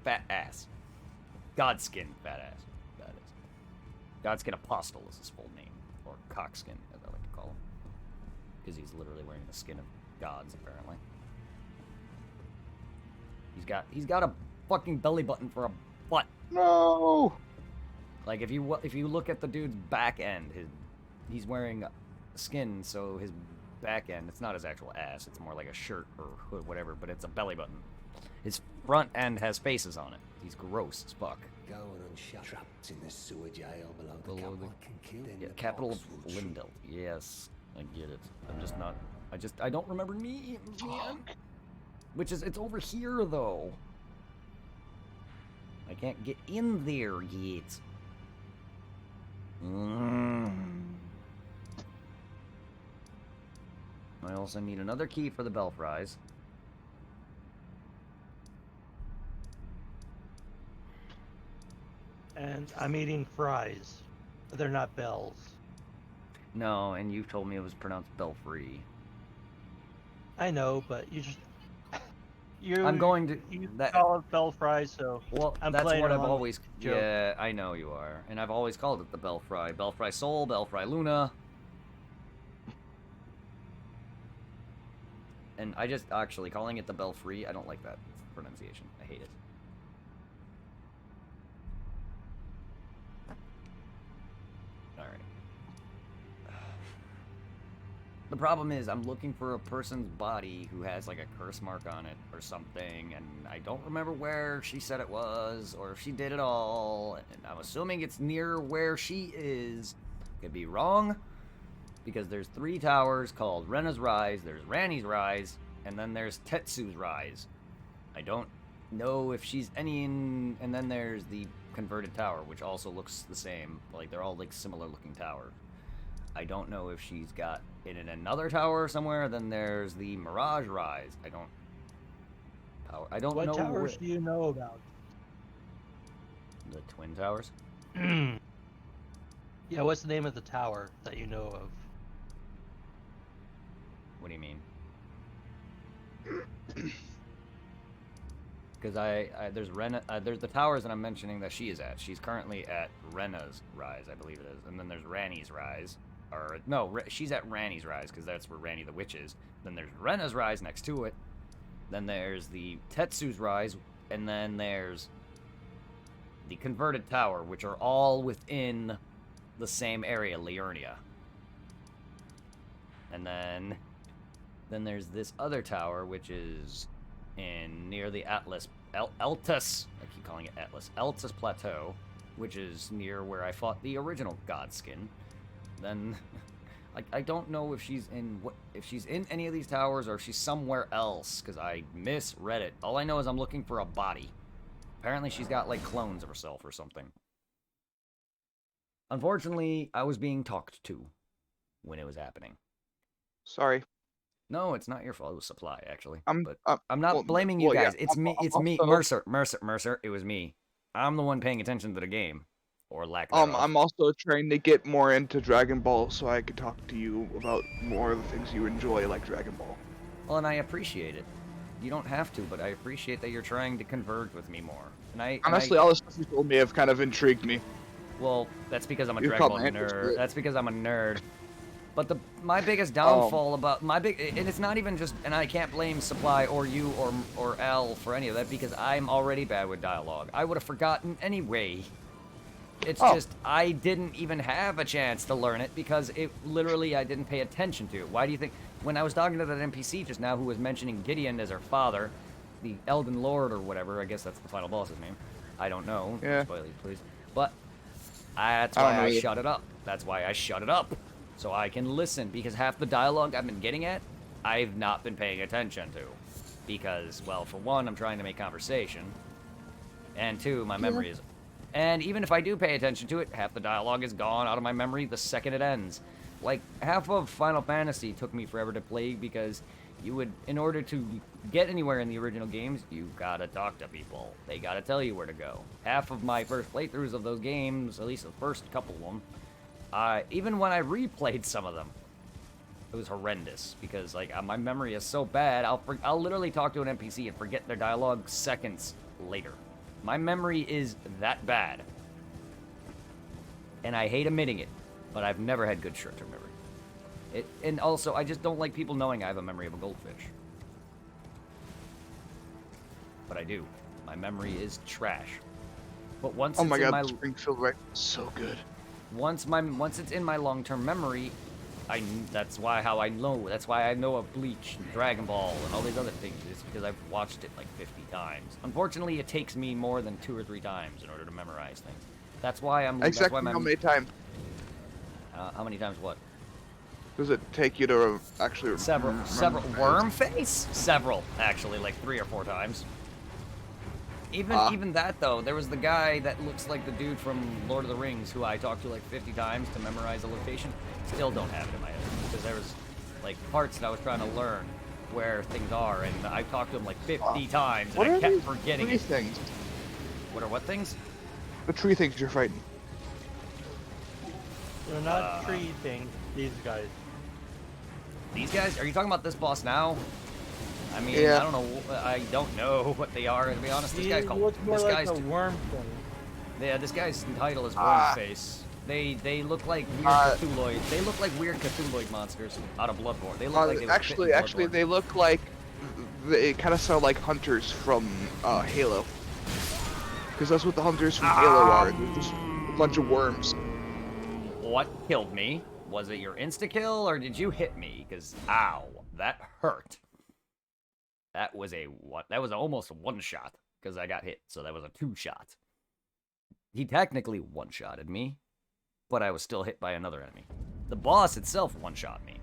fat ass. Godskin fat ass. That is. Godskin Apostle is his full name. Or Cockskin, as I like to call him. Because he's literally wearing the skin of gods, apparently. He's got a fucking belly button for a butt. No! Like, if you look at the dude's back end, he's wearing skin, so his back end, it's not his actual ass, it's more like a shirt or hood, whatever, but it's a belly button. His front end has faces on it. He's gross as fuck. Go and unshut trapped in the sewer jail below the capital. Yeah, capital of Lindell. Yes, I get it. I'm just not. I don't remember me, man. Which is, it's over here though. I can't get in there yet. I also need another key for the belfries. And I'm eating fries. They're not bells. No, and you told me it was pronounced belfry. I know, but you just... I'm going to... You call it bell fries, so... Well, I'm that's playing what I've along always... with the joke. Yeah, I know you are. And I've always called it the belfry. Belfry Soul, belfry Luna. And I just... Actually, calling it the belfry, I don't like that pronunciation. I hate it. Alright. The problem is, I'm looking for a person's body who has, like, a curse mark on it or something, and I don't remember where she said it was, or if she did at all, and I'm assuming it's near where she is. Could be wrong, because there's 3 towers called Rena's Rise, there's Ranni's Rise, and then there's Tetsu's Rise. I don't know if she's any in... And then there's the Converted Tower, which also looks the same. Like, they're all, like, similar-looking towers. I don't know if she's got it in another tower somewhere. Then there's the Mirage Rise. I don't know. What towers do you know about? The Twin Towers? Yeah, what's the name of the tower that you know of? What do you mean? Because there's the towers that I'm mentioning that she is at. She's currently at Rena's Rise, I believe it is. And then there's Ranni's Rise. Or, no, she's at Ranni's Rise, because that's where Ranni the Witch is. Then there's Rena's Rise next to it. Then there's the Tetsu's Rise. And then there's the Converted Tower, which are all within the same area, Liurnia. And then there's this other tower, which is near the Altus, I keep calling it Atlas, Altus Plateau, which is near where I fought the original Godskin. Then, I don't know if she's in any of these towers or if she's somewhere else, because I misread it. All I know is I'm looking for a body. Apparently she's got, like, clones of herself or something. Unfortunately, I was being talked to when it was happening. Sorry. No, it's not your fault. It was Supply, actually. I'm not blaming you guys. Yeah, it's me. It's me. also- Mercer. It was me. I'm the one paying attention to the game, or lack thereof. I'm also trying to get more into Dragon Ball so I could talk to you about more of the things you enjoy, like Dragon Ball. Well, and I appreciate it. You don't have to, but I appreciate that you're trying to converge with me more. And Honestly, all the stuff you told me have kind of intrigued me. Well, that's because I'm a You Dragon caught Ball my interest in nerd. it. That's because I'm a nerd. But my biggest downfall and it's not even just, and I can't blame Supply or you or Al for any of that, because I'm already bad with dialogue. I would have forgotten anyway. It's just, I didn't even have a chance to learn it because I didn't pay attention to it. Why do you think, when I was talking to that NPC just now who was mentioning Gideon as her father, the Elden Lord or whatever, I guess that's the final boss's name. I don't know. Yeah. Spoilers, please. But that's why I shut it up. That's why I shut it up. So I can listen, because half the dialogue I've been getting at, I've not been paying attention to. Because, well, for one, I'm trying to make conversation. And two, my memory is... And even if I do pay attention to it, half the dialogue is gone out of my memory the second it ends. Like, half of Final Fantasy took me forever to play because in order to get anywhere in the original games, you gotta talk to people. They gotta tell you where to go. Half of my first playthroughs of those games, at least the first couple of them, even when I replayed some of them, it was horrendous because, like, my memory is so bad. I'll literally talk to an NPC and forget their dialogue seconds later. My memory is that bad. And I hate admitting it, but I've never had good short-term memory. And also, I just don't like people knowing I have a memory of a goldfish. But I do. My memory is trash. But once Oh it's my in god, my... Springfield right, so good. Once it's in my long-term memory, that's why I know of Bleach and Dragon Ball and all these other things is because I've watched it like 50 times. Unfortunately, it takes me more than 2 or 3 times in order to memorize things. That's why I'm. Exactly how many times how many times? What? does it take you to actually? Several. remember Worm face? Several, actually, like 3 or 4 times. Even that though, there was the guy that looks like the dude from Lord of the Rings who I talked to like 50 times to memorize a location. Still don't have it in my head because there was like parts that I was trying to learn where things are, and I talked to him like 50 times, and I kept forgetting tree it. things? What are what things? The tree things you're fighting. They're not tree things, these guys. These guys? Are you talking about this boss now? I mean, Yeah. I don't know what they are, to be honest. This guy's called... looks more This like guy's... a worm thing. Yeah, this guy's title is Wormface. They look like weird Cthulhuid. They look like weird Cthulhuid monsters out of Bloodborne. They look like they actually, they look like they kind of sound like hunters from Halo. Because that's what the hunters from Halo are. They're just a bunch of worms. What killed me? Was it your insta-kill, or did you hit me? Because, ow, that hurt. That was almost a one-shot, because I got hit, so that was a 2-shot. He technically one-shotted me, but I was still hit by another enemy. The boss itself one-shot me.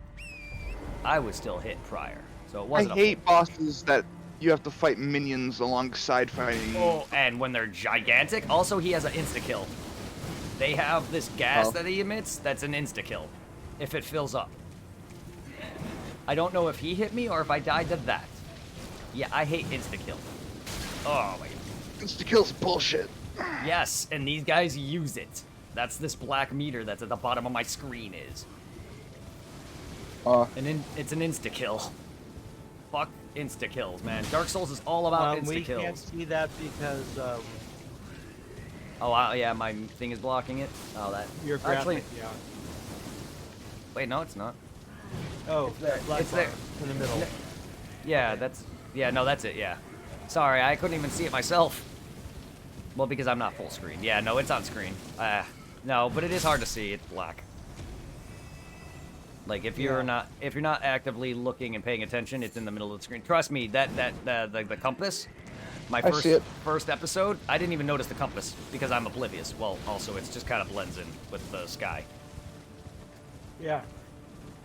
I was still hit prior, so it wasn't I hate bosses that you have to fight minions alongside fighting. Oh, and when they're gigantic, also he has an insta-kill. They have this gas that he emits that's an insta-kill, if it fills up. I don't know if he hit me or if I died to that. Yeah, I hate insta-kill. Oh my god. Insta-kill's bullshit. Yes, and these guys use it. That's this black meter that's at the bottom of my screen is. It's an insta-kill. Fuck insta-kills, man. Dark Souls is all about insta-kills. We can't see that because Oh, yeah, my thing is blocking it. Oh, that. your graphic, Actually, yeah. wait, no, it's not. Oh, that black It's bar there. in the middle. Yeah, no, that's it, yeah. Sorry, I couldn't even see it myself. Well, because I'm not full screen. Yeah, no, it's on screen. No, but it is hard to see. It's black. Like if you're not actively looking and paying attention, it's in the middle of the screen. Trust me, the compass. My first episode, I didn't even notice the compass because I'm oblivious. Well, also it's just kind of blends in with the sky. Yeah.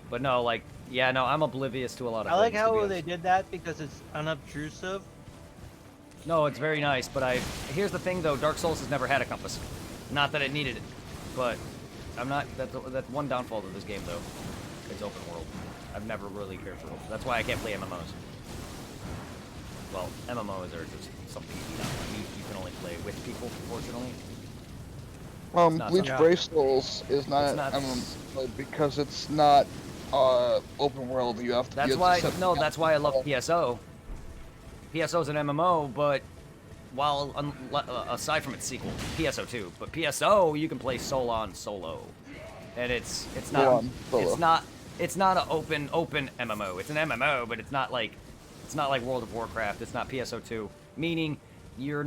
But no, like, yeah, no, I'm oblivious to a lot of I like things, to be how honest. they did that because it's unobtrusive. No, it's very nice, but here's the thing though, Dark Souls has never had a compass. Not that it needed it, but that's one downfall to this game though. It's open world. I've never really cared for it. That's why I can't play MMOs. Well, MMOs are just something you can only play with people, fortunately. Bleach Brave Souls is not MMO because it's not open world. You have to. That's why I love PSO. PSO is an MMO, but aside from its sequel, PSO 2, but PSO you can play solo, and it's not an open MMO. It's an MMO, but it's not like World of Warcraft. It's not PSO 2, meaning you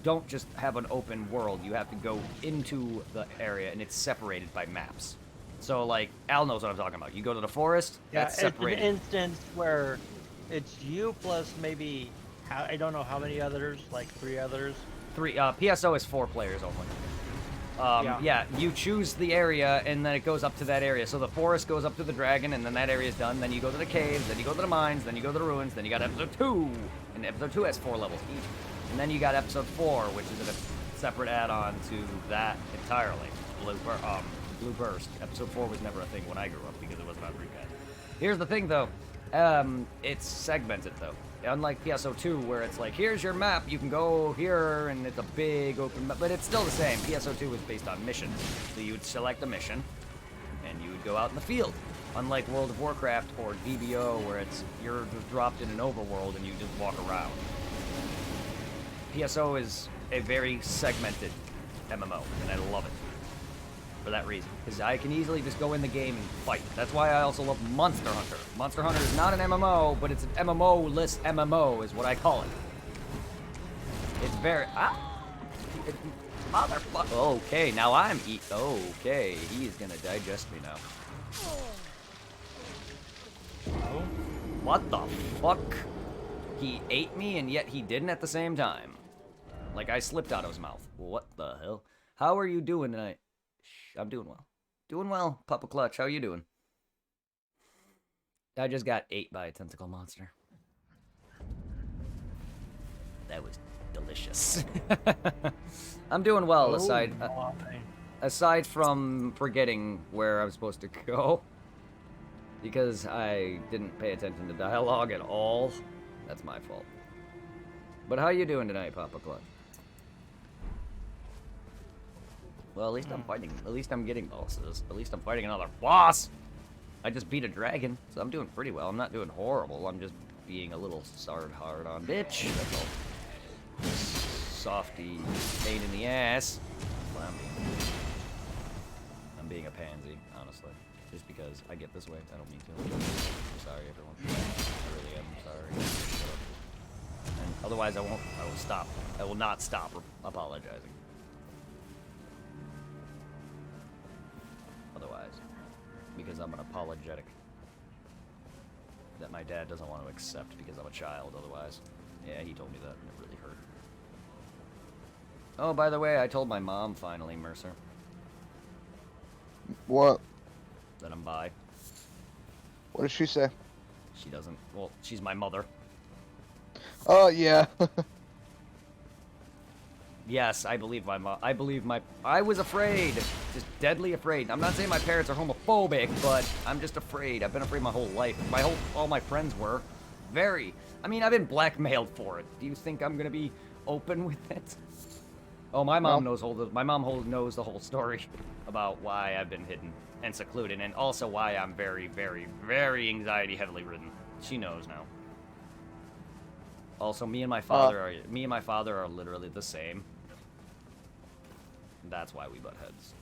don't just have an open world. You have to go into the area, and it's separated by maps. So like Al knows what I'm talking about. You go to the forest. Yeah, that's separated. It's an instance where it's you plus maybe I don't know how many others, like 3 others. 3. PSO is 4 players only. Yeah, you choose the area, and then it goes up to that area. So the forest goes up to the dragon, and then that area is done. Then you go to the caves, then you go to the mines, then you go to the ruins, then you got episode 2, and episode 2 has 4 levels each. And then you got episode 4, which is a separate add-on to that entirely. Blue Burst. Episode 4 was never a thing when I grew up because it wasn't on Dreamcast. Here's the thing, though. It's segmented, though. Unlike PSO2, where it's like, here's your map, you can go here, and it's a big open map, but it's still the same. PSO2 is based on missions. So you would select a mission, and you would go out in the field. Unlike World of Warcraft or DBO, where you're just dropped in an overworld and you just walk around. PSO is a very segmented MMO, and I love it for that reason. Because I can easily just go in the game and fight. That's why I also love Monster Hunter. Monster Hunter is not an MMO, but it's an MMO-less MMO, is what I call it. It's very... Motherfucker. Okay, now I'm okay, he's gonna digest me now. What the fuck? He ate me and yet he didn't at the same time. Like I slipped out of his mouth. What the hell? How are you doing tonight? Shh, I'm doing well. Doing well, Papa Clutch. How you doing? I just got ate by a tentacle monster. That was delicious. I'm doing well, aside from forgetting where I'm supposed to go. Because I didn't pay attention to dialogue at all. That's my fault. But how you doing tonight, Papa Clutch? Well, at least I'm fighting. At least I'm getting bosses. At least I'm fighting another boss. I just beat a dragon, so I'm doing pretty well. I'm not doing horrible. I'm just being a little hard on bitch. That's all. Softy pain in the ass. Well, I'm being a pansy, honestly. Just because I get this way. I don't mean to. I'm sorry, everyone. I really am sorry. And otherwise, I will stop. I will not stop apologizing. Otherwise. Because I'm an apologetic. That my dad doesn't want to accept because I'm a child, otherwise. Yeah, he told me that, and it really hurt. Oh, by the way, I told my mom finally, Mercer. What? That I'm bi. What did she say? She doesn't. Well, she's my mother. Oh, yeah. Yes, I believe my mom. I was afraid. Just deadly afraid. I'm not saying my parents are homophobic, but I'm just afraid. I've been afraid my whole life. All my friends were. Very. I mean, I've been blackmailed for it. Do you think I'm gonna be open with it? Oh, my mom knows knows the whole story about why I've been hidden and secluded, and also why I'm very, very, very anxiety heavily ridden. She knows now. Also, me and my father are literally the same. That's why we butt heads.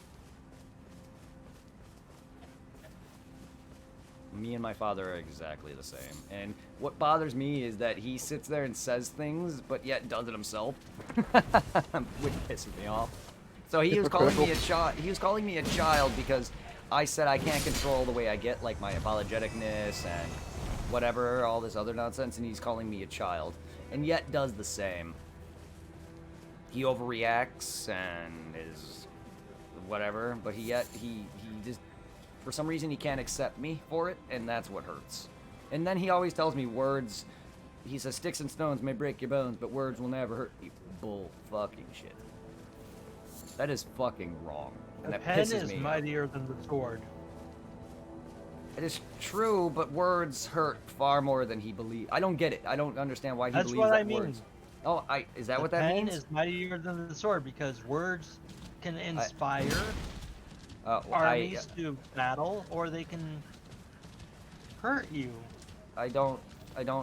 Me and my father are exactly the same. And what bothers me is that he sits there and says things, but yet does it himself. Which pisses me off. So he was calling me a child. He was calling me a child because I said I can't control the way I get, like my apologeticness and whatever, all this other nonsense, and he's calling me a child. And yet does the same. He overreacts and is whatever, but he just, for some reason, he can't accept me for it, and that's what hurts. And then he always tells me words. He says, sticks and stones may break your bones, but words will never hurt you. Bull fucking shit. That is fucking wrong. And that pisses me off. The pen is mightier than the sword. It is true, but words hurt far more than he believes. I don't get it. I don't understand why he believes that words. That's what I mean. Oh, is that what that means? The pen is mightier than the sword because words can inspire armies to battle, or they can hurt you. I don't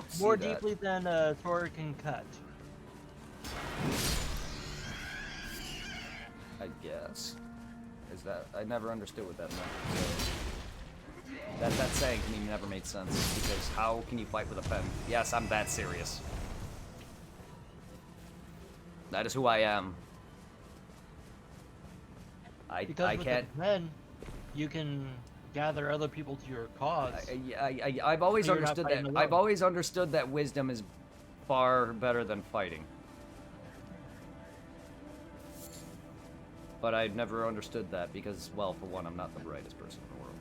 see more that. deeply than a sword can cut. I guess. Is that I never understood what that meant. So. That saying to me never made sense, because how can you fight with a pen? Yes, I'm that serious. That is who I am. Because with a pen, you can gather other people to your cause. I've always understood that. I've always understood that wisdom is far better than fighting. But I've never understood that because, well, for one, I'm not the brightest person in the world.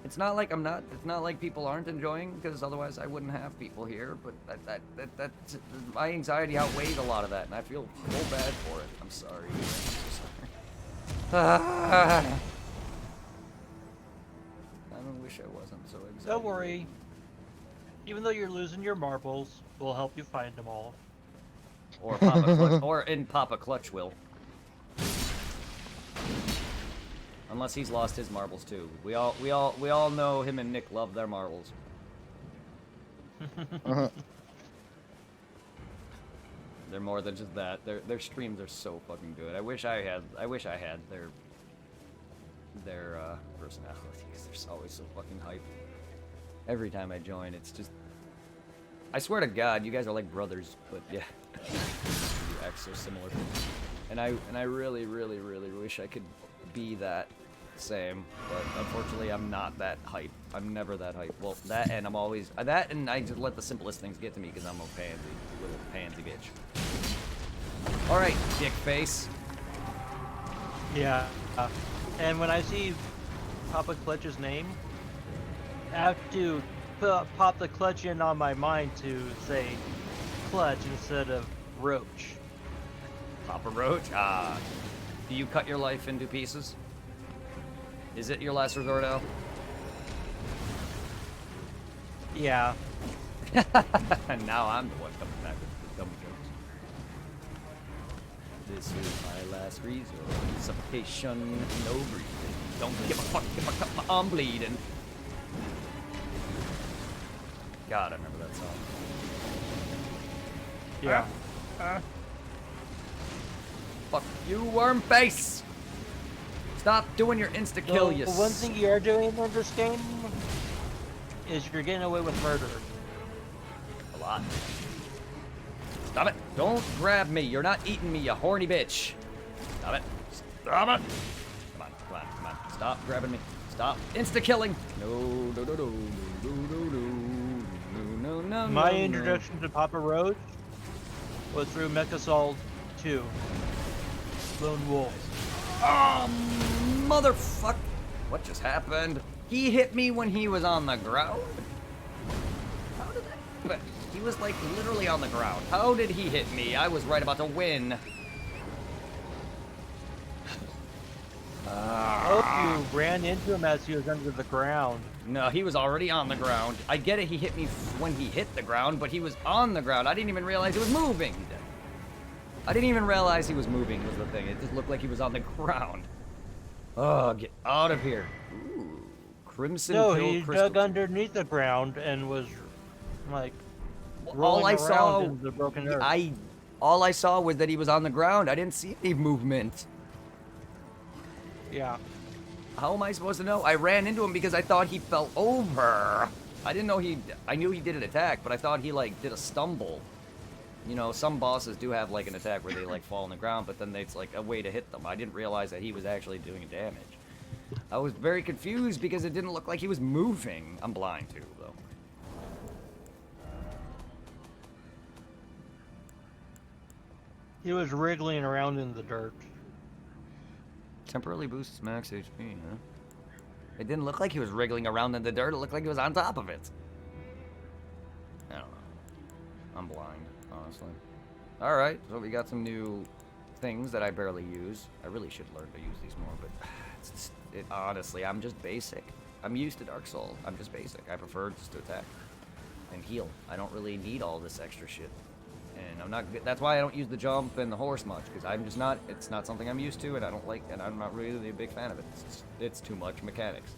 It's not like it's not like people aren't enjoying, because otherwise I wouldn't have people here, but that's my anxiety outweighs a lot of that, and I feel so bad for it. I'm sorry. I'm so sorry. I wish I wasn't so excited. Don't worry. Even though you're losing your marbles, we'll help you find them all. Or Papa Clutch, or in Papa Clutch will. Unless he's lost his marbles too. We all know him and Nick love their marbles. They're more than just that. Their streams are so fucking good. I wish I had their personality, because they're always so fucking hype. Every time I join, it's just, I swear to God, you guys are like brothers, but yeah, you act so similar. And I really, really, really wish I could be that same, but unfortunately I'm not that hype. I'm never that hype. Well, that and I'm always that, and I just let the simplest things get to me because I'm a little pansy bitch. All right, dick face. Yeah, and when I see Papa Clutch's name, I have to pop the clutch in on my mind to say clutch instead of roach. Papa Roach? Do you cut your life into pieces? Is it your last resort, Al? Yeah. And now I'm the one coming back with the dumb jokes. This is my last resort. Suffocation, no breathing. Don't give a fuck if I cut my arm bleeding. God, I remember that song. Yeah. Fuck you, worm face! Stop doing your insta-kill, you one thing you are doing in this game is you're getting away with murder. A lot. Stop it! Don't grab me! You're not eating me, you horny bitch! Stop it! Stop it! Come on, come on, come on. Stop grabbing me. Stop insta-killing! No, no, no, no, no, no, no, no, no, My no, introduction to Papa Roach was through Mechasol 2. Lone Wolf. Motherfuck! What just happened? He hit me when he was on the ground? How did that happen? He was like literally on the ground. How did he hit me? I was right about to win. Oh, you ran into him as he was under the ground. No, he was already on the ground. I get it, he hit me when he hit the ground, but he was on the ground. I didn't even realize he was moving. I didn't even realize he was moving was the thing. It just looked like he was on the ground. Oh, get out of here. Ooh, Crimson No, Pill he Crystal. dug underneath the ground and was like All rolling I around saw, in the broken earth. all I saw was that he was on the ground. I didn't see any movement. Yeah. How am I supposed to know? I ran into him because I thought he fell over. I didn't know I knew he did an attack, but I thought he like did a stumble. You know, some bosses do have like an attack where they like fall on the ground, but then it's like a way to hit them. I didn't realize that he was actually doing damage. I was very confused because it didn't look like he was moving. I'm blind too, though. He was wriggling around in the dirt. Temporarily boosts max HP, huh? It didn't look like he was wriggling around in the dirt. It looked like he was on top of it. I don't know. I'm blind, honestly. Alright, so we got some new things that I barely use. I really should learn to use these more, but honestly, I'm just basic. I'm used to Dark Souls. I'm just basic. I prefer just to attack and heal. I don't really need all this extra shit. And I'm not. That's why I don't use the jump and the horse much, because I'm just not. It's not something I'm used to, and I don't like. And I'm not really a big fan of it. It's too much mechanics.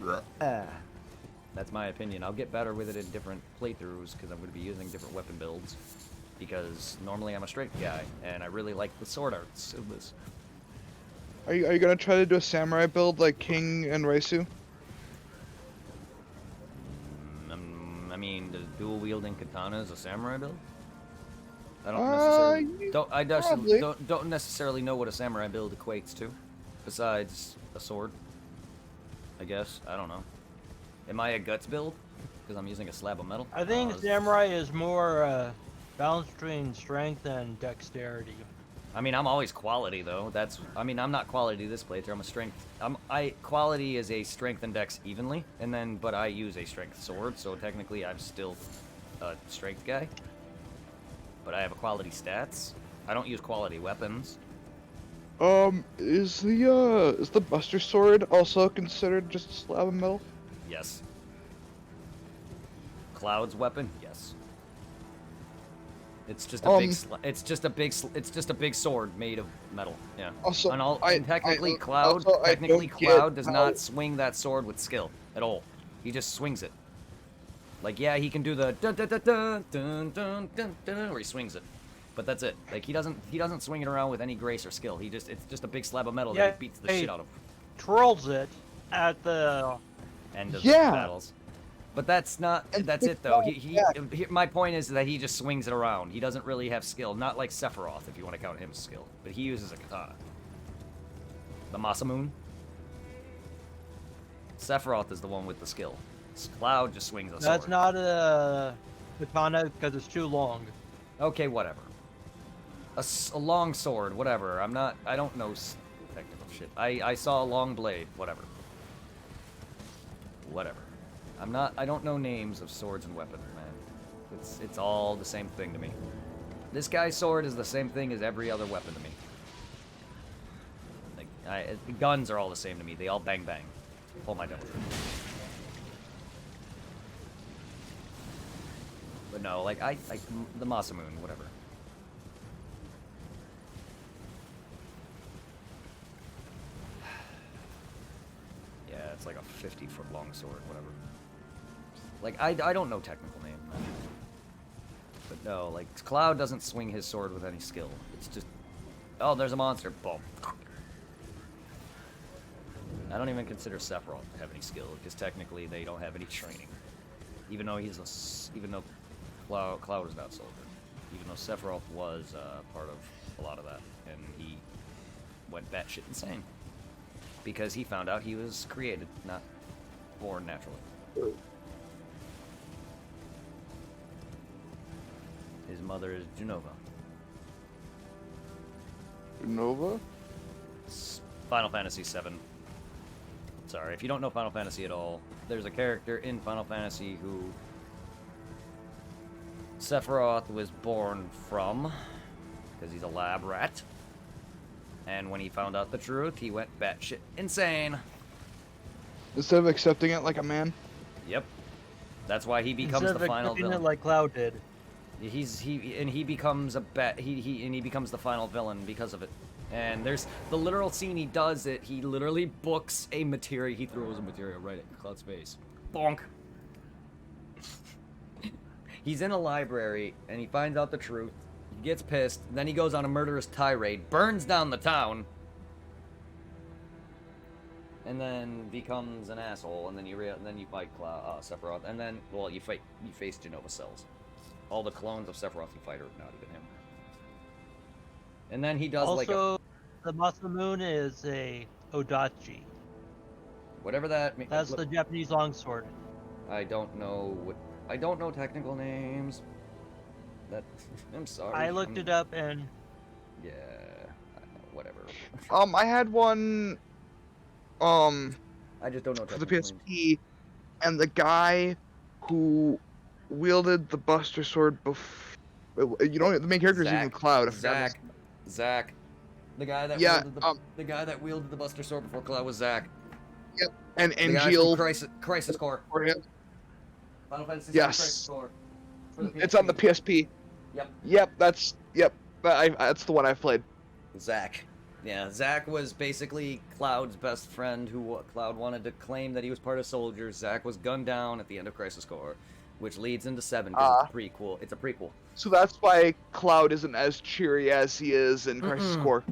That's my opinion. I'll get better with it in different playthroughs because I'm going to be using different weapon builds. Because normally I'm a strength guy, and I really like the sword arts of this. Are you gonna try to do a samurai build like King and Raisu? I mean, does dual wielding katana is a samurai build? I don't necessarily know what a samurai build equates to, besides a sword. I guess I don't know. Am I a guts build? Because I'm using a slab of metal. I think samurai is more balance between strength and dexterity. I mean, I'm always quality though. I mean, I'm not quality this playthrough. I'm a strength. Quality is a strength and dex evenly, but I use a strength sword, so technically I'm still a strength guy. But I have a quality stats. I don't use quality weapons. Is the Buster Sword also considered just a slab of metal? Yes. Cloud's weapon? Yes. It's just a it's just a big sword made of metal. Yeah. Also, and technically Cloud does not swing that sword with skill at all. He just swings it. Like, yeah, he can do the dun dun dun dun dun dun dun dun where he swings it, but that's it. Like, he doesn't swing it around with any grace or skill. It's just a big slab of metal that he beats the shit out of. Twirls it at the End of Yeah. the battles. But that's it though. My point is that he just swings it around. He doesn't really have skill. Not like Sephiroth, if you want to count him as skill. But he uses a katana. The Masamune. Sephiroth is the one with the skill. Cloud just swings a sword. That's not a katana because it's too long. Okay, whatever. A long sword, whatever. I don't know technical shit. I saw a long blade, whatever. Whatever. I don't know names of swords and weapons, man. It's all the same thing to me. This guy's sword is the same thing as every other weapon to me. Like, guns are all the same to me. They all bang bang. Pull my devil trigger. But no, like, the Masamune, whatever. Yeah, it's like a 50-foot long sword, whatever. Like, I don't know technical name. But no, like, Cloud doesn't swing his sword with any skill. It's just, oh, there's a monster, boom. I don't even consider Sephiroth to have any skill, because technically they don't have any training. Even though Cloud is not soldier. Even though Sephiroth was part of a lot of that, and he went batshit insane. Because he found out he was created, not born naturally. His mother is Genova. Nova? It's Final Fantasy VII. Sorry, if you don't know Final Fantasy at all, there's a character in Final Fantasy who Sephiroth was born from, because he's a lab rat. And when he found out the truth, he went batshit insane. Instead of accepting it like a man? Yep. That's why he becomes Instead the of final accepting villain. it like Cloud did. He becomes he becomes the final villain because of it. And there's the literal scene he does it. He literally books a materia. He throws a materia right at Cloud's face. Bonk. He's in a library and he finds out the truth. He gets pissed. Then he goes on a murderous tirade, burns down the town, and then becomes an asshole. And then you fight Sephiroth, and then you face Genova cells. All the clones of Sephiroth you fight are not even him. And then he does also, the Masamune is a Odachi. whatever that means. That's the Japanese longsword. I don't know technical names. I'm sorry. I looked it up and Yeah, whatever. I had one, I just don't know for the technical names. PSP, and the guy who wielded the Buster Sword the main character is even Cloud. I forgot his- Zach. The guy that wielded the Buster Sword before Cloud was Zach. Yep, and The guy Jill. from Crisis Core. For him. Final Fantasy Yes. Crisis Core. For the It's on the PSP. Yep. That's the one I've played. Zach. Yeah, Zach was basically Cloud's best friend who Cloud wanted to claim that he was part of soldiers. Zach was gunned down at the end of Crisis Core, which leads into 7 because it's a prequel. It's a prequel. So that's why Cloud isn't as cheery as he is in Crisis Core.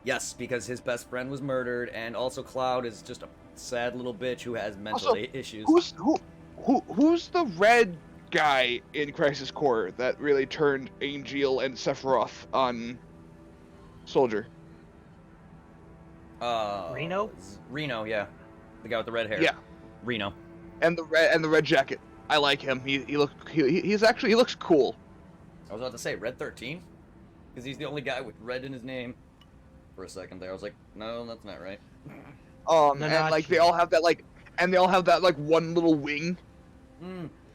Yes, because his best friend was murdered, and also Cloud is just a sad little bitch who has mental issues. Who's the red guy in Crisis Core that really turned Angel and Sephiroth on Soldier? Reno? Reno, yeah. The guy with the red hair. Yeah. Reno. And the red jacket. I like him. He looks cool. I was about to say Red 13, because he's the only guy with red in his name. For a second there, I was like, no, that's not right. And like they all have that one little wing.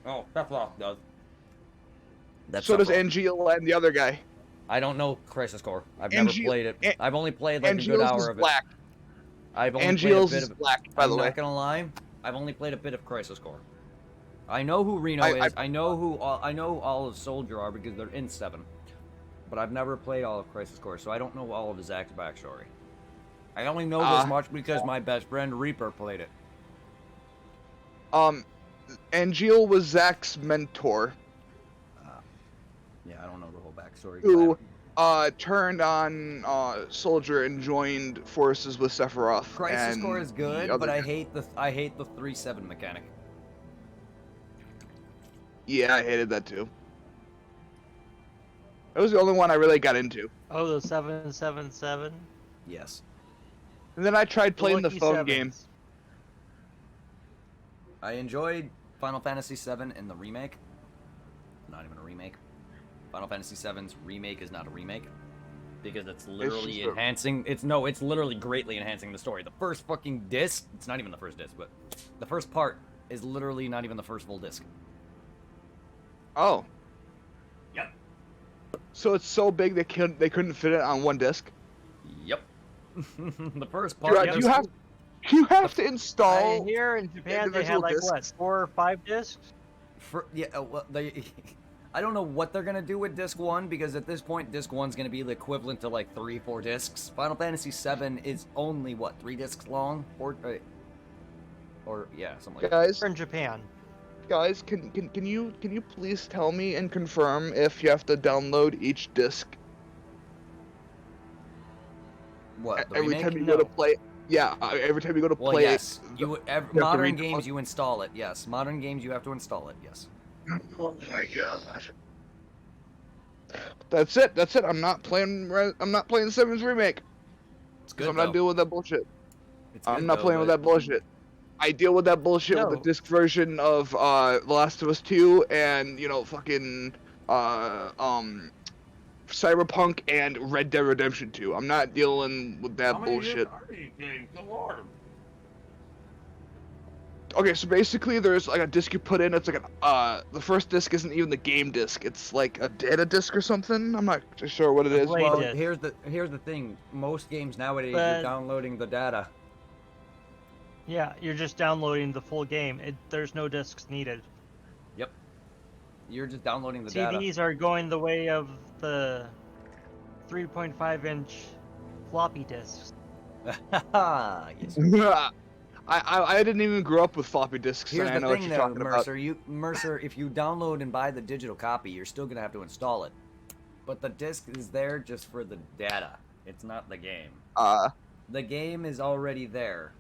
Oh, Sephiroth does. So does Angel and the other guy. I don't know Crisis Core. I've never played it. I've only played like a good hour of it. Black. I've only Angel's played a is bit of black, by the way. I'm not gonna lie. I've only played a bit of Crisis Core. I know who Reno is. I know who all of Soldier are because they're in 7. But I've never played all of Crisis Core, so I don't know all of Zach's backstory. I only know this much because my best friend Reaper played it. Angeal was Zack's mentor, Yeah, I don't know the whole backstory. who turned on Soldier and joined forces with Sephiroth. Crisis and Core is the good, other but I guy. hate the 3-7 mechanic. Yeah, I hated that too. That was the only one I really got into. Oh, the 777. Yes. And then I tried playing the Lucky phone game. Sevens. I enjoyed Final Fantasy VII in the remake. Not even a remake. Final Fantasy VII's remake is not a remake because it's literally just a- enhancing. It's literally greatly enhancing the story. The first fucking disc. It's not even the first disc, but the first part is literally not even the first full disc. Oh. Yep. So it's so big they couldn't fit it on one disc. Yep. The first part. You have to install. Here in Japan, they had individual like what, discs? 4 or 5 discs? Well, I don't know what they're gonna do with disc 1 because at this point, disc 1's gonna be the equivalent to like 3-4 discs. Final Fantasy VII is only what 3 discs long, or yeah, something like that. Guys, Here in Japan. can you please tell me and confirm if you have to download each disc What the every remake? time you go to play? Yeah, every time you go to Well, play. yes. to Modern read- games, you install it. Yes, modern games, you have to install it. Yes. Oh my god. That's it. That's it. I'm not playing Seven's remake. It's 'Cause good. I'm not dealing with that bullshit. It's I'm good, not though, playing with but- that bullshit. I deal with that bullshit with No. the disc version of The Last of Us 2 and fucking Cyberpunk and Red Dead Redemption 2. I'm not dealing with that bullshit. Okay, so basically there's like a disc you put in, it's like the first disc isn't even the game disc, it's like a data disc or something. I'm not sure what it is. Play Well, disc. here's the thing. Most games nowadays, But- you're downloading the data. Yeah, you're just downloading the full game. There's no discs needed. Yep. You're just downloading the data. TVs are going the way of the 3.5-inch floppy disks. Yes. I didn't even grow up with floppy disks, Here's and I the know what thing, you're though, talking about. Mercer, if you download and buy the digital copy, you're still gonna have to install it. But the disc is there just for the data. It's not the game. The game is already there.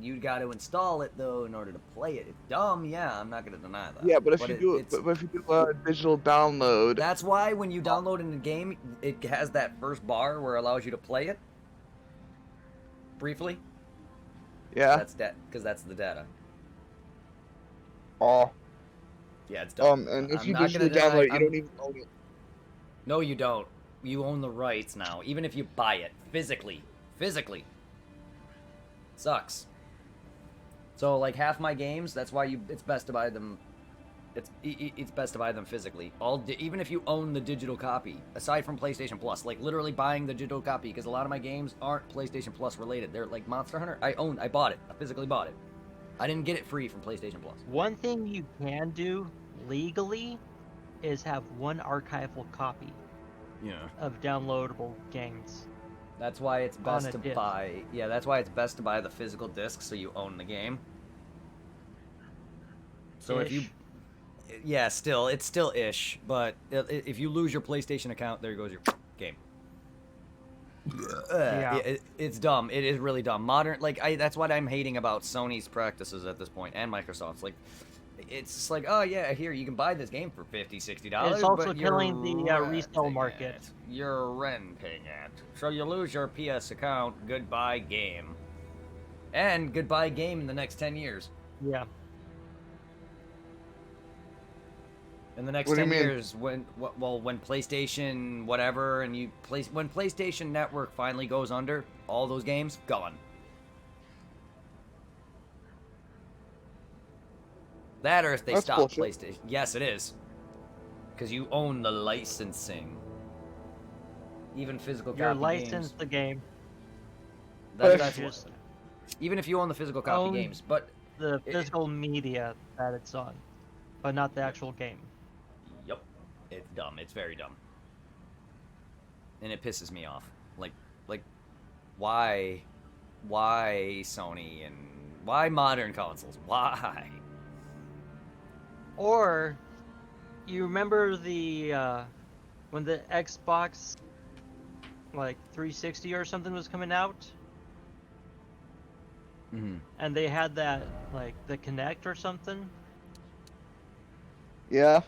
You got to install it though in order to play it. It's dumb, yeah. I'm not gonna deny that. Yeah, but if you it's- do a digital download, That's why when you download in the game, it has that first bar where it allows you to play it briefly. yeah. That's because that's the data. Oh. Yeah, it's dumb. And if I'm you not digitally gonna deny- download it, you I'm- don't even own it. No, you don't. You own the rights now, even if you buy it physically. Physically. Sucks. So like half my games, that's why it's best to buy them. It's best to buy them physically. Even if you own the digital copy, aside from PlayStation Plus, like literally buying the digital copy, because a lot of my games aren't PlayStation Plus related. They're like Monster Hunter. I bought it. I physically bought it. I didn't get it free from PlayStation Plus. One thing you can do legally is have one archival copy Yeah. of downloadable games. That's why it's On best a to disc. buy. Yeah, that's why it's best to buy the physical disc so you own the game. So if you, Ish. yeah, it's still ish. But if you lose your PlayStation account, there goes your game. Yeah. It's dumb. It is really dumb. That's what I'm hating about Sony's practices at this point and Microsoft's. Like, it's just like, oh yeah, here you can buy this game for $50-$60. It's also but you're killing the resale renting market. it. You're renting it, so you lose your PS account. Goodbye game, and goodbye game in the next 10 years. Yeah. In the next What do you 10 mean? years, when PlayStation whatever and when PlayStation Network finally goes under, all those games gone. That or if they That's stop bullshit. PlayStation. Yes, it is. Because you own the licensing. Even physical You're copy licensed games. the game. That's Just even if you own the physical copy Own- games, but the physical media that it's on, but not the actual game. yep, it's dumb. It's very dumb, and it pisses me off. Like, why Sony and why modern consoles? Why? Or you remember the when the Xbox like 360 or something was coming out, Mm-hmm. and they had that like the Kinect or something, Yeah,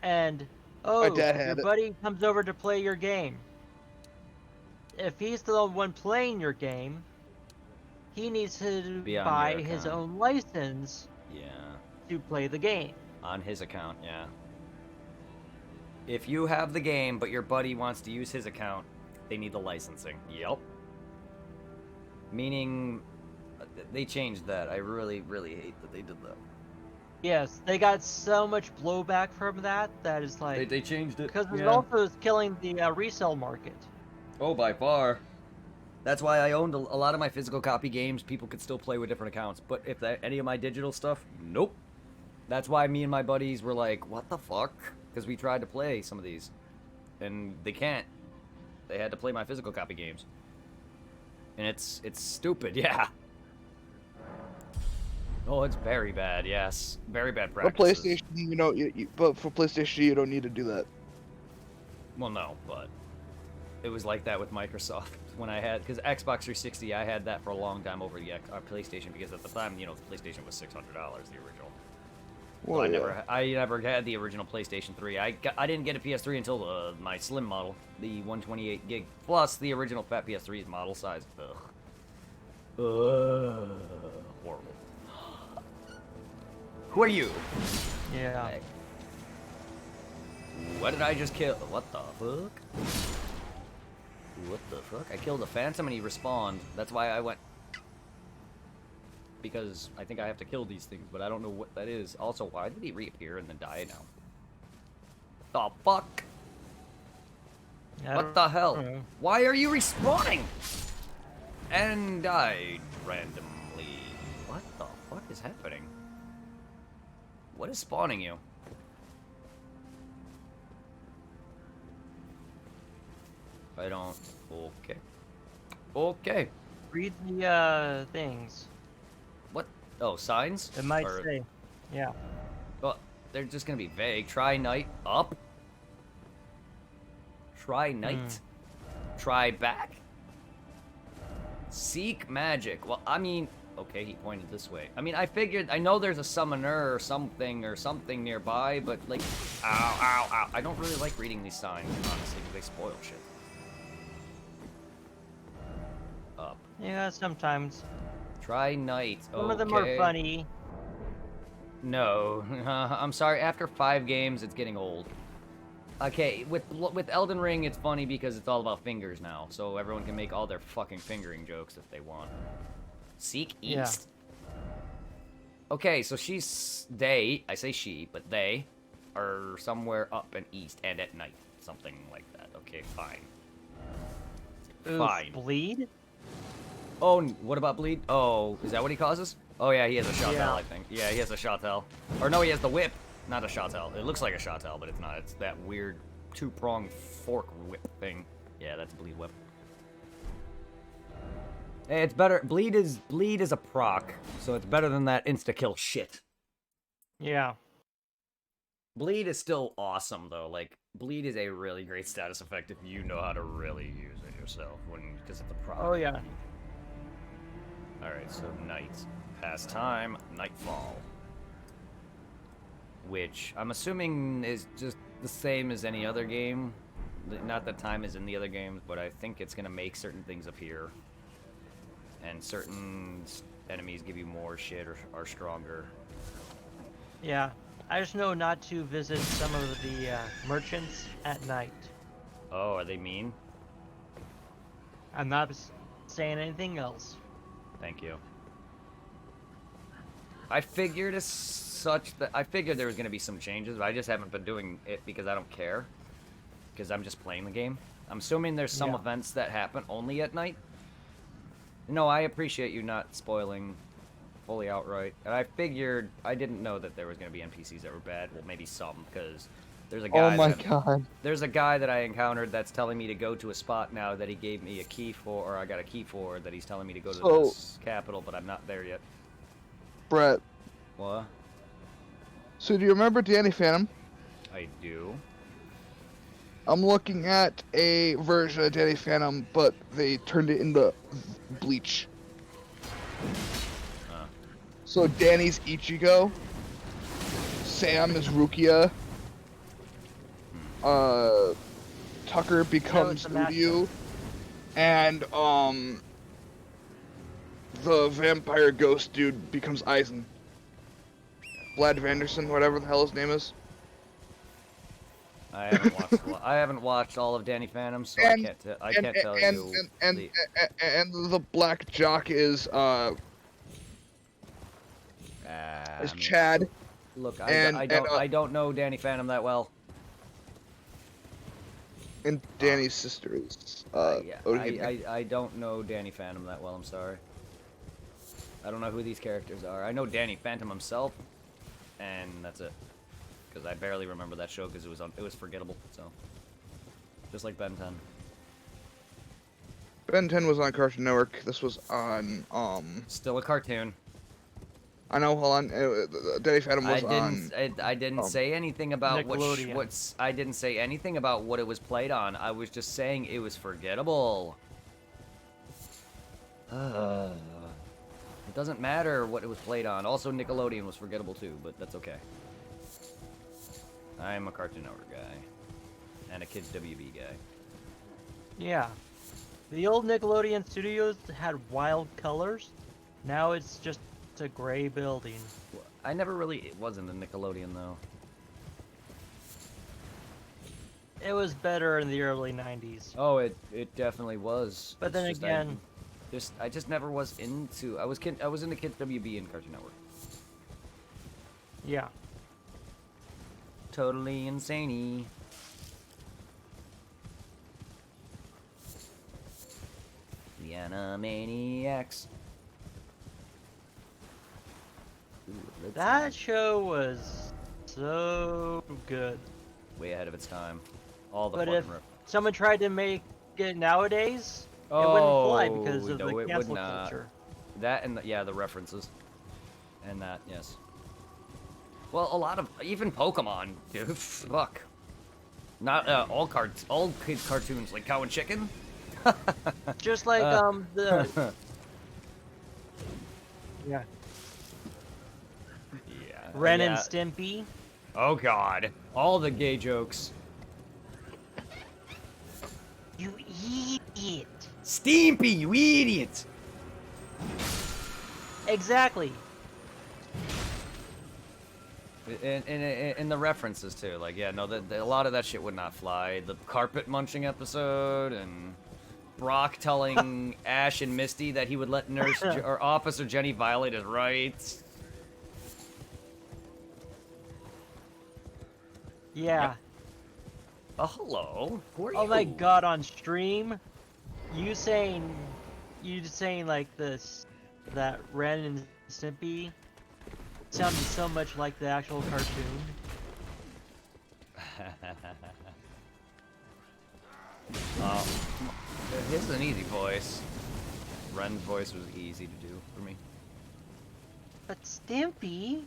and my oh, dad your had it. buddy comes over to play your game. If he's the one playing your game, he needs to Be on your buy his account. own license Yeah. to play the game. On his account, yeah. If you have the game, but your buddy wants to use his account, they need the licensing. Yep. Meaning, they changed that. I really, really hate that they did that. Yes, they got so much blowback from that that is like They changed it. because it Yeah. also is killing the resale market. Oh, by far. That's why I owned a lot of my physical copy games. People could still play with different accounts. But if any of my digital stuff, nope. That's why me and my buddies were like, what the fuck? Because we tried to play some of these. And they can't. They had to play my physical copy games. And it's stupid, yeah. Oh, it's very bad, yes. Very bad But practices. PlayStation, but for PlayStation, you don't need to do that. Well, no, but it was like that with Microsoft when I had, because Xbox 360, I had that for a long time over the PlayStation, because at the time, the PlayStation was $600, the original. Well, So yeah. I never had the original PlayStation 3. I didn't get a PS3 until my slim model, the 128 gig, plus the original fat PS3's model size. Ugh. Horrible. Who are you? Yeah. Hey. What did I just kill? What the fuck? What the fuck? I killed a phantom and he respawned. That's why I went. Because I think I have to kill these things, but I don't know what that is. Also, why did he reappear and then die now? The fuck? I What don't the hell? know. Why are you respawning? And died randomly. What the fuck is happening? What is spawning you? I don't. Okay. Okay. Read the things. What? Oh, signs? It might Or- say. Yeah. Well, they're just gonna be vague. Try night up. Try night. Try back. Seek magic. Well, I mean, okay, he pointed this way. I mean, I know there's a summoner or something nearby, but like, ow, ow, ow. I don't really like reading these signs, honestly, because they spoil shit. Up. Yeah, sometimes. Try night. Some of them are Okay. funny. No, I'm sorry. After 5 games, it's getting old. Okay, with Elden Ring, it's funny because it's all about fingers now, so everyone can make all their fucking fingering jokes if they want. Seek Yeah. east. Okay, so they, I say she, but they are somewhere up and east and at night, something like that. Okay, fine. Oof, Fine. bleed? Oh, what about bleed? Oh, is that what he causes? Oh yeah, he has a shottel, Yeah. I think. Yeah, he has a shottel. Or no, he has the whip. Not a shottel. It looks like a shottel, but it's not. It's that weird 2-pronged fork whip thing. Yeah, that's bleed whip. Hey, it's better. Bleed is a proc, so it's better than that insta kill shit. Yeah. Bleed is still awesome though. Like bleed is a really great status effect if you know how to really use it yourself, because it's a proc. Oh, yeah. All right, so night, past time, nightfall, which I'm assuming is just the same as any other game. Not that time is in the other games, but I think it's gonna make certain things appear, and certain enemies give you more shit or are stronger. Yeah. I just know not to visit some of the merchants at night. Oh, are they mean? I'm not saying anything else. Thank you. I figured I figured there was gonna be some changes, but I just haven't been doing it because I don't care. Because I'm just playing the game. I'm assuming there's some Yeah. events that happen only at night. No, I appreciate you not spoiling fully outright. And I figured I didn't know that there was gonna be NPCs that were bad. Well, maybe some, because there's a guy. Oh my god. There's a guy that I encountered that's telling me to go to a spot now that he gave me a key for, or I got a key for, that he's telling me to go to this capital, but I'm not there yet. Brett, What? So do you remember Danny Phantom? I do. I'm looking at a version of Danny Phantom, but they turned it into Bleach. Huh. So Danny's Ichigo, Sam is Rukia, Tucker becomes the mashup. Uryu, and the vampire ghost dude becomes Eisen. Vlad Vanderson, whatever the hell his name is. I haven't watched all of Danny Phantom, so And- I can't tell you. And the black jock is I mean, Chad. Look, and- I don't know Danny Phantom that well. And Danny's sister is Yeah, Odin. I don't know Danny Phantom that well. I'm sorry. I don't know who these characters are. I know Danny Phantom himself, and that's it. Because I barely remember that show because it was forgettable. So, just like Ben 10. Ben 10 was on Cartoon Network. This was on Still a cartoon. I know. Hold on. Danny Phantom was I didn't say anything about Nickelodeon. what's. I didn't say anything about what it was played on. I was just saying it was forgettable. It doesn't matter what it was played on. Also, Nickelodeon was forgettable too, but that's okay. I'm a Cartoon Network guy. And a Kids WB guy. Yeah. The old Nickelodeon studios had wild colors. Now it's just a gray building. I never really was into Nickelodeon, though. It was better in the early 90s. Oh, it definitely was. But then again... I just never was into... I was into Kids WB and Cartoon Network. Yeah. Totally insane-y. The Animaniacs. Ooh, That show was so good. way ahead of its time. All the But fucking if someone tried to make it nowadays, it wouldn't fly because of no, the it would cancel not. culture. That and the references. And that, yes. Well, a lot of even Pokemon, dude. Fuck. Not all kid cartoons like Cow and Chicken. Just like the yeah, Yeah. Ren and yeah. Stimpy. Oh God, all the gay jokes. You idiot! Stimpy, you idiot! Exactly. And the references too, like a lot of that shit would not fly. The carpet munching episode and Brock telling Ash and Misty that he would let or Officer Jenny violate his rights. Yeah. Oh, hello. Who are you? Oh my God! On stream, you saying like this, that Ren and Stimpy sounded so much like the actual cartoon. His is an easy voice. Ren's voice was easy to do for me. But Stimpy.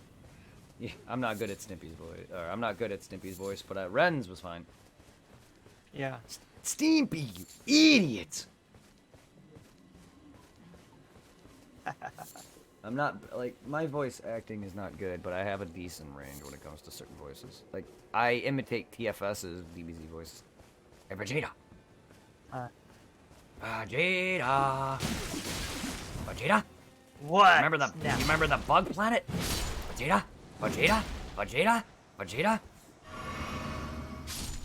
Yeah, I'm not good at Snippy's voice. Or I'm not good at Snippy's voice, but Ren's was fine. Yeah. Stimpy, you idiot! I'm not, like, my voice acting is not good, but I have a decent range when it comes to certain voices. Like, I imitate TFS's DBZ voice. Hey, Vegeta! Vegeta! Vegeta? What? You remember the bug planet? Vegeta? Vegeta? Vegeta? Vegeta?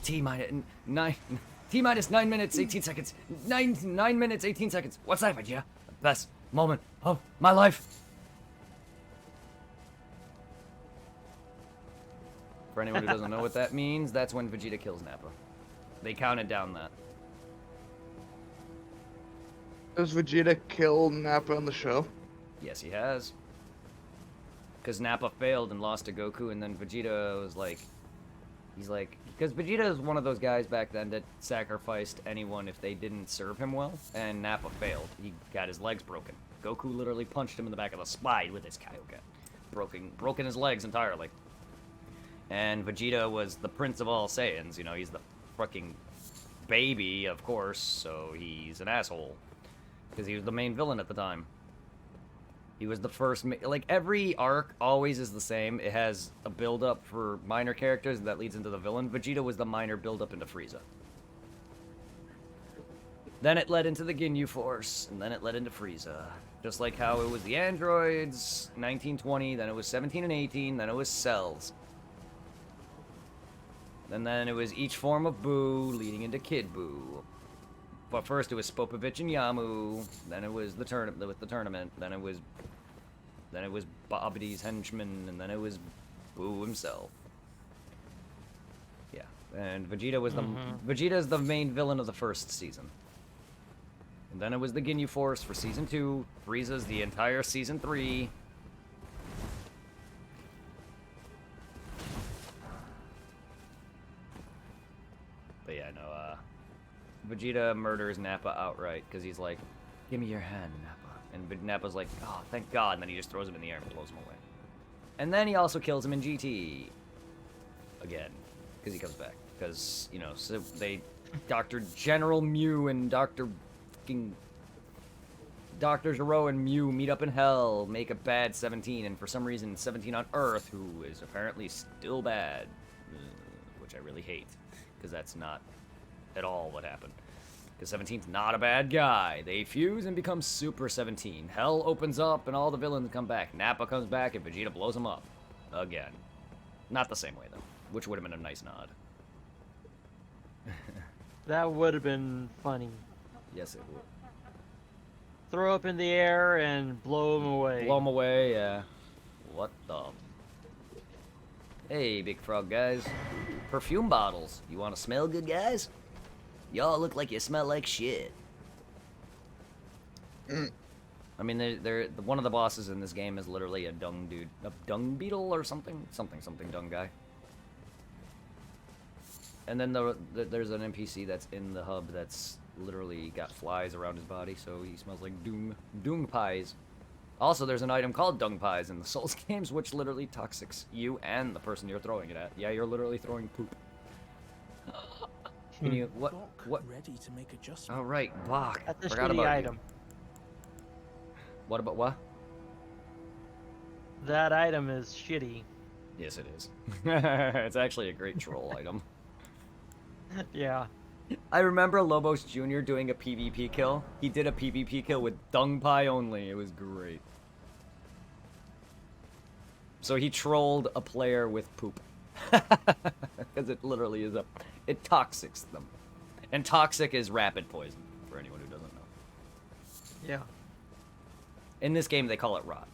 T-minus 9 minutes, 18 seconds. 9 minutes, 18 seconds. What's that, Vegeta? The best moment of my life. For anyone who doesn't know what that means, that's when Vegeta kills Nappa. They counted down that. Does Vegeta kill Nappa on the show? Yes, he has. Because Nappa failed and lost to Goku, and then Vegeta was like... He's like... Because Vegeta is one of those guys back then that sacrificed anyone if they didn't serve him well, and Nappa failed. He got his legs broken. Goku literally punched him in the back of the spine with his Kaioken. Broken his legs entirely. And Vegeta was the prince of all Saiyans. You know, he's the fucking baby, of course, so he's an asshole. Because he was the main villain at the time. He was the first... Like, every arc always is the same. It has a build-up for minor characters that leads into the villain. Vegeta was the minor build-up into Frieza. Then it led into the Ginyu Force, and then it led into Frieza. Just like how it was the androids, 1920, then it was 17 and 18, then it was cells. And then it was each form of Buu leading into Kid Buu. But first it was Spopovich and Yamu, then it was the tournament, then it was Babdi's henchman, and then it was Buu himself. Yeah, and Vegeta was Vegeta's the main villain of the first season. And then it was the Ginyu Force for season 2, Frieza's the entire season 3. But yeah, no, Vegeta murders Nappa outright, because he's like, give me your hand, Nappa. And Nappa's like, oh, thank God, and then he just throws him in the air and blows him away. And then he also kills him in GT. Again, because he comes back. Because, you know, so Dr. General Mew and Dr. Gero and Mew meet up in Hell, make a bad 17, and for some reason 17 on Earth, who is apparently still bad, which I really hate, because that's not at all what happened. Because 17's not a bad guy. They fuse and become Super 17. Hell opens up and all the villains come back. Nappa comes back and Vegeta blows him up. Again. Not the same way, though, which would have been a nice nod. That would have been funny. Yes, it would. Throw up in the air and blow him away. Blow him away, yeah. What the... Hey, big frog guys. Perfume bottles. You want to smell good, guys? Y'all look like you smell like shit. I mean, they're one of the bosses in this game is literally a dung dude. A dung beetle or something? Something dung guy. And then there's an NPC that's in the hub that's literally got flies around his body, so he smells like dung pies. Also, there's an item called dung pies in the Souls games, which literally toxics you and the person you're throwing it at. Yeah, you're literally throwing poop. Can you what? Ready to make adjustments. Oh right, Bach. That's a Forgot shitty about item. you. What about what? That item is shitty. Yes, it is. It's actually a great troll item. Yeah. I remember Lobos Jr. doing a PvP kill. He did a PvP kill with dung pie only. It was great. So he trolled a player with poop. Because it literally is it toxics them. And toxic is rapid poison, for anyone who doesn't know. Yeah. In this game, they call it rot.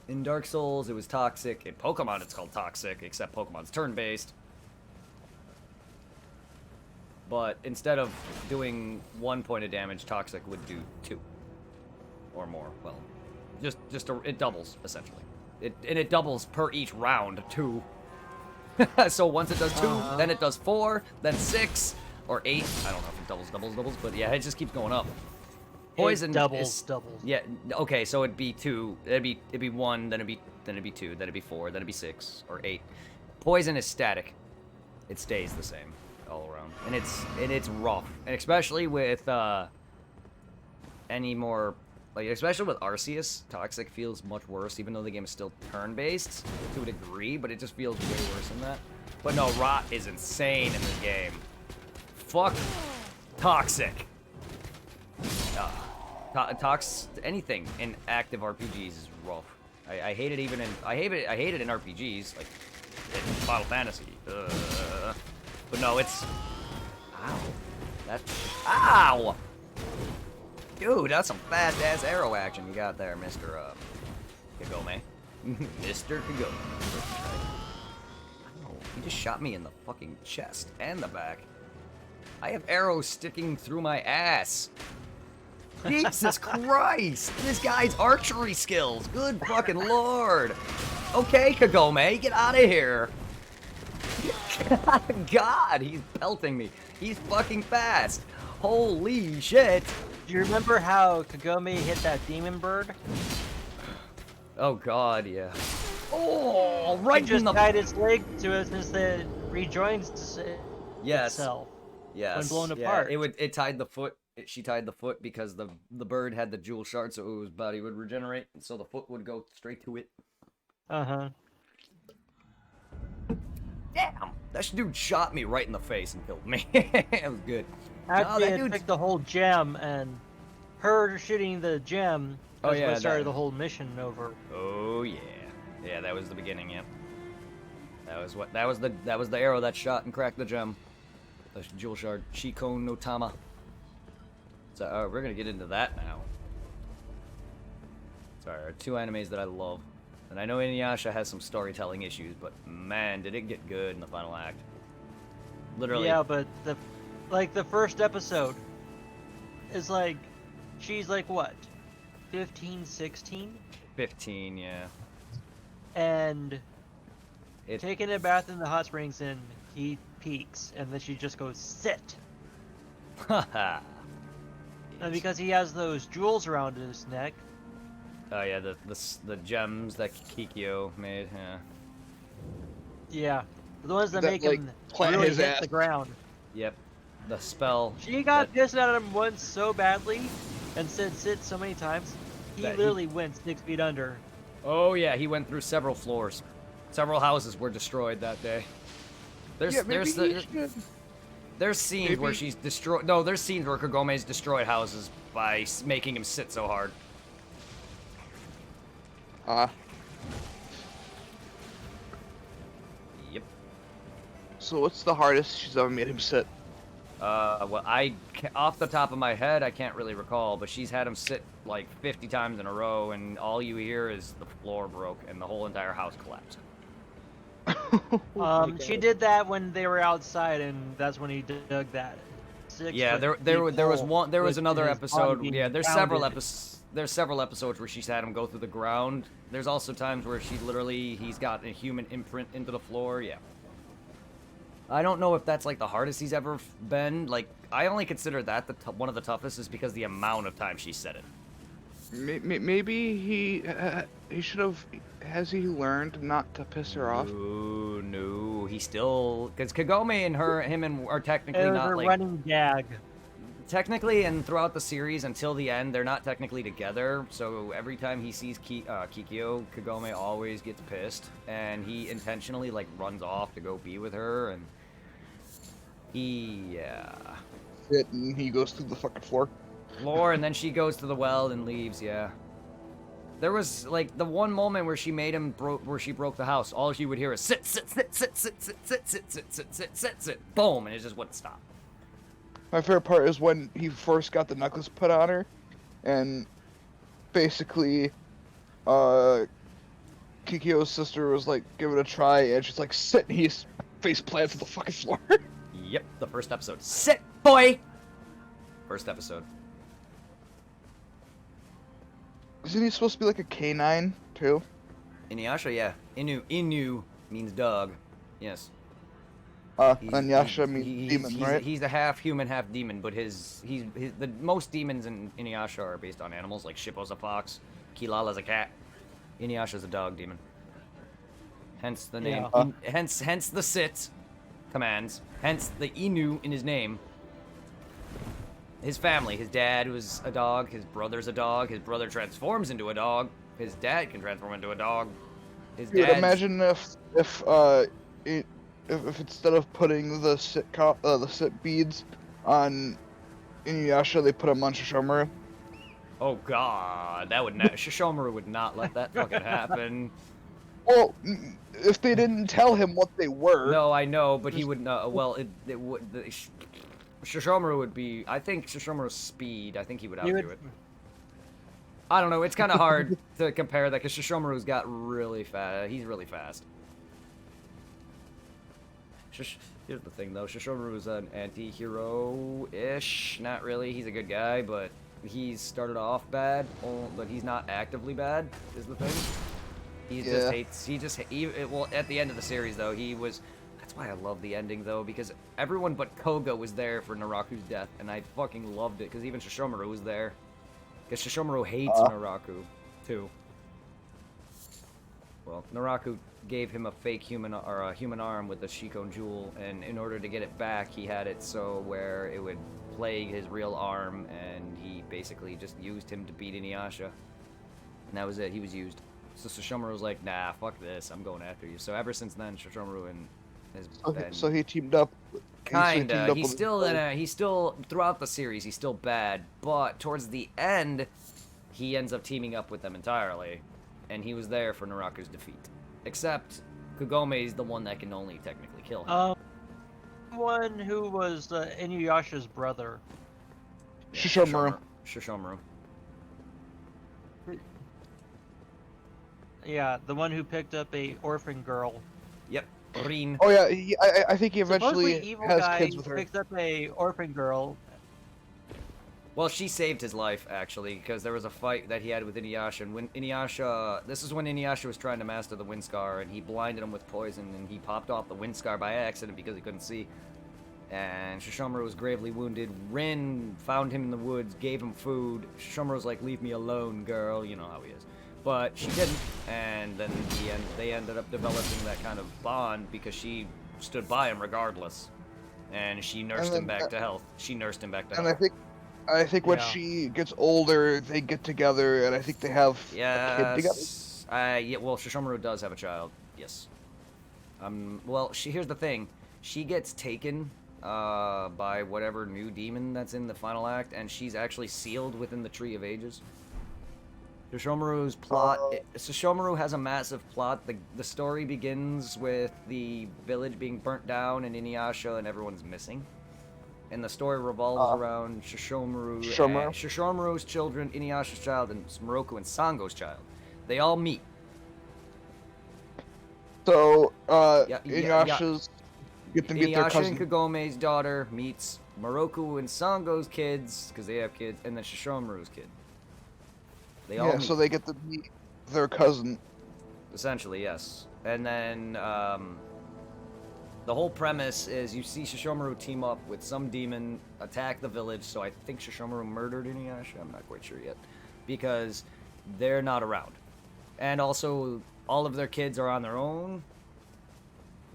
In Dark Souls, it was toxic. In Pokemon, it's called toxic, except Pokemon's turn-based. But instead of doing 1 point of damage, toxic would do 2. Or more. Well, it doubles, essentially. It doubles per each round, 2. So once it does 2, then it does 4, then 6, or 8. I don't know if it doubles, but yeah, it just keeps going up. Poison doubles. Yeah, okay, so it'd be 2, it'd be 1, then it'd be 2, then it'd be 4, then it'd be 6, or 8. Poison is static. It stays the same all around. And it's rough. And especially with any more, like, especially with Arceus, Toxic feels much worse, even though the game is still turn-based to a degree, but it just feels way worse than that. But no, Rot is insane in this game. Fuck Toxic. Anything in active RPGs is rough. I hate it even in I hate it in RPGs like in Final Fantasy. But no, it's ow. Dude, that's some fast ass arrow action you got there, Mr. Kagome. Mr. Kagome. Oh, he just shot me in the fucking chest and the back. I have arrows sticking through my ass. Jesus Christ! This guy's archery skills. Good fucking lord. Okay, Kagome, get out of here. God, he's pelting me. He's fucking fast. Holy shit. Do you remember how Kagome hit that demon bird? Oh god, yeah. Oh, He right in just the... tied its leg to it since it rejoins Yes. itself. Yes. When blown yeah, apart. It tied the foot. She tied the foot because the bird had the jewel shard, so his body would regenerate, and so the foot would go straight to it. Uh-huh. Damn! That dude shot me right in the face and killed me. It was good. After that it dude's... took the whole gem, and her shooting the gem Oh, that's yeah, what started that- the whole mission over. Oh yeah, yeah. That was the beginning. Yep. That was the arrow that shot and cracked the gem. The jewel shard. Shiko no Tama. So we're gonna get into that now. Sorry, are two animes that I love. And I know Inuyasha has some storytelling issues, but man, did it get good in the final act. Literally. Yeah, but the first episode is like, she's like what, 15, 16? 15, yeah. And It, taking a bath in the hot springs and he peaks, and then she just goes, sit. haha. And because he has those jewels around his neck, Oh yeah, the gems that Kikyo made, yeah. yeah, the ones that That, make like, him plant really his hit ass. the ground. Yep. The spell. She got that- pissed at him once so badly and said sit so many times, he That he- literally went 6 feet under. Oh yeah, he went through several floors. Several houses were destroyed that day. There's Yeah, maybe there's he should. there's scenes where maybe- she's destroyed. No, there's scenes where Kagome's destroyed houses by making him sit so hard. Yep. So what's the hardest she's ever made him sit? Well, off the top of my head, I can't really recall, but she's had him sit like 50 times in a row, and all you hear is the floor broke and the whole entire house collapsed. She did that when they were outside, and that's when he dug that. Yeah, there was another episode. Yeah, there's several episodes where she's had him go through the ground. There's also times where he's got a human imprint into the floor. Yeah. I don't know if that's like the hardest he's ever been. Like, I only consider that one of the toughest is because the amount of time she said it. Maybe he should have. Has he learned not to piss her off? No, he still, because Kagome and him are technically It was not a like running gag. technically, and throughout the series until the end, they're not technically together. So every time he sees Kikyo, Kagome always gets pissed, and he intentionally like runs off to go be with her, and yeah. Sit and he goes through the fucking floor. And then she goes to the well and leaves. Yeah. There was like the one moment where she made him where she broke the house. All she would hear is sit, sit, sit, sit, sit, sit, sit, sit, sit, sit, sit, sit, sit, boom, and it just wouldn't stop. My favorite part is when he first got the necklace put on her, and basically, Kikyo's sister was like, give it a try, and she's like, sit, and he's face plants on the fucking floor. Yep, the first episode. Sit, boy. First episode. Isn't he supposed to be like a canine, too? Inuyasha, yeah. Inu means dog. Yes. And Yasha means demon, right? He's a half human, half demon, but the most demons in Inuyasha are based on animals, like Shippo's a fox, Kilala's a cat, Inuyasha's a dog demon. Hence the name. Yeah. Hence the sit commands. Hence the Inu in his name. His family, his dad was a dog, his brother's a dog, his brother transforms into a dog, his dad can transform into a dog. His Dude, dad. imagine if instead of putting the sit beads on Inuyasha, they put them on Shishomaru. Oh god, that would not. Shishomaru would not let that fucking happen. Well, if they didn't tell him what they were. No, I know, but he would not. Well, it would. Shishomaru would be. I think Shishomaru's speed. I think he would outdo it. I don't know. It's kind of hard to compare that because Shishomaru's got really fast. He's really fast. Here's the thing, though. Shishomaru's an anti-hero-ish. Not really. He's a good guy, but he's started off bad. But he's not actively bad. Is the thing. He just hates. Well, at the end of the series, though, he was. That's why I love the ending, though, because everyone but Koga was there for Naraku's death, and I fucking loved it, because even Shishomaru was there. Because Shishomaru hates Naraku, too. well, Naraku gave him a fake human or a human arm with the Shikon jewel, and in order to get it back, he had it so where it would plague his real arm, and he basically just used him to beat Inuyasha. And that was it. He was used. So Sesshomaru was like, nah, fuck this. I'm going after you. So ever since then, Sesshomaru has been... So he teamed up. Kinda. He's still throughout the series. He's still bad, but towards the end, he ends up teaming up with them entirely, and he was there for Naraku's defeat. Except Kagome is the one that can only technically kill him. One who was Inuyasha's brother. Yeah, Sesshomaru. Sesshomaru. Yeah, the one who picked up a orphan girl. Yep. Rin. Oh yeah, I think he eventually Supposedly evil has guy kids with her. picked up a orphan girl. Well, she saved his life, actually, because there was a fight that he had with Inuyasha, and when Inuyasha... This is when Inuyasha was trying to master the wind scar, and he blinded him with poison, and he popped off the wind scar by accident because he couldn't see. And Sesshomaru was gravely wounded. Rin found him in the woods, gave him food. Sesshomaru was like, leave me alone, girl. You know how he is. But she didn't, and then they ended up developing that kind of bond because she stood by him regardless. And she nursed him back to health. She nursed him back to health. And I think when she gets older, they get together, and I think they have a kid together. Yeah, well, Sesshomaru does have a child, yes. Well, here's the thing. She gets taken by whatever new demon that's in the final act, and she's actually sealed within the Tree of Ages. Sesshomaru's plot... Sesshomaru has a massive plot. The story begins with the village being burnt down and Inuyasha and everyone's missing. And the story revolves around Sesshomaru's children, Inuyasha's child, and Moroku and Sango's child. They all meet. So, Inuyasha's... Get to meet their Inuyasha cousin. and Kagome's daughter meets Moroku and Sango's kids, because they have kids, and then Sesshomaru's kid. They all meet. So they get to meet their cousin. Essentially, yes. And then, the whole premise is you see Sesshomaru team up with some demon, attack the village, so I think Sesshomaru murdered Inuyasha, I'm not quite sure yet, because they're not around. And also, all of their kids are on their own.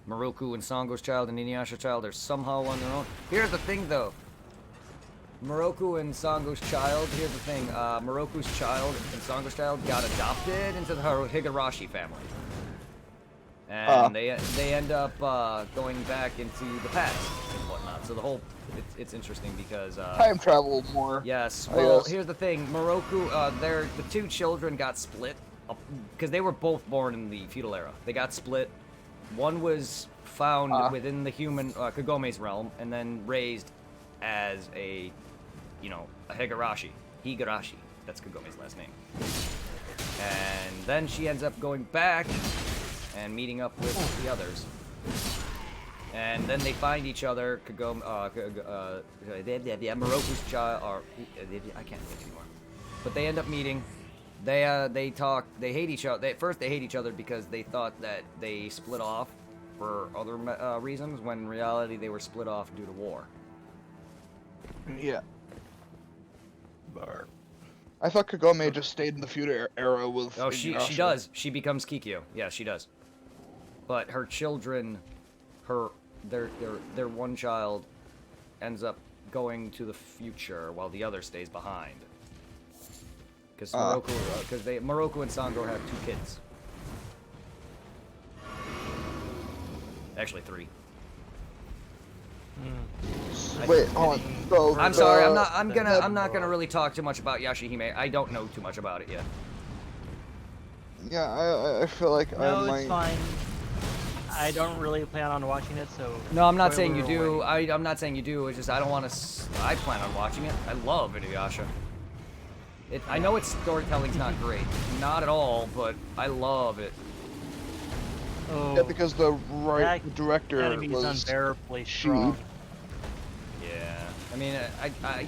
Moroku and Sango's child and Inuyasha's child are somehow on their own. Here's the thing, though. Moroku and Sango's child, here's the thing, Moroku's child and Sango's child got adopted into the Higurashi family. And they end up going back into the past and whatnot. So the whole, it's interesting because... time travel more. Yes, well, here's the thing, Moroku, the two children got split, because they were both born in the feudal era. They got split. One was found within the human, Kagome's realm, and then raised as a Higurashi. Higurashi. That's Kagome's last name. And then she ends up going back and meeting up with the others. And then they find each other, Moroku's child, or, I can't think anymore. But they end up meeting. They talk, they hate each other. First they hate each other because they thought that they split off for other reasons, when in reality they were split off due to war. Yeah. I thought Kagome just stayed in the feudal era with... Oh, she does. She becomes Kikyo. Yeah, she does. But her children, their one child ends up going to the future while the other stays behind. Because Moroku and Sango have 2 kids. Actually 3. Wait, hold on. So I'm sorry. I'm not gonna really talk too much about Yashahime. I don't know too much about it yet. Yeah, I feel like I might... it's fine. I don't really plan on watching it, so... No, I'm not saying you do. I'm not saying you do. It's just I don't want to... I plan on watching it. I love Inuyasha. I know its storytelling's not great. Not at all, but I love it. Oh, Yeah, because the director enemy's was unbearably strong. Yeah. I mean,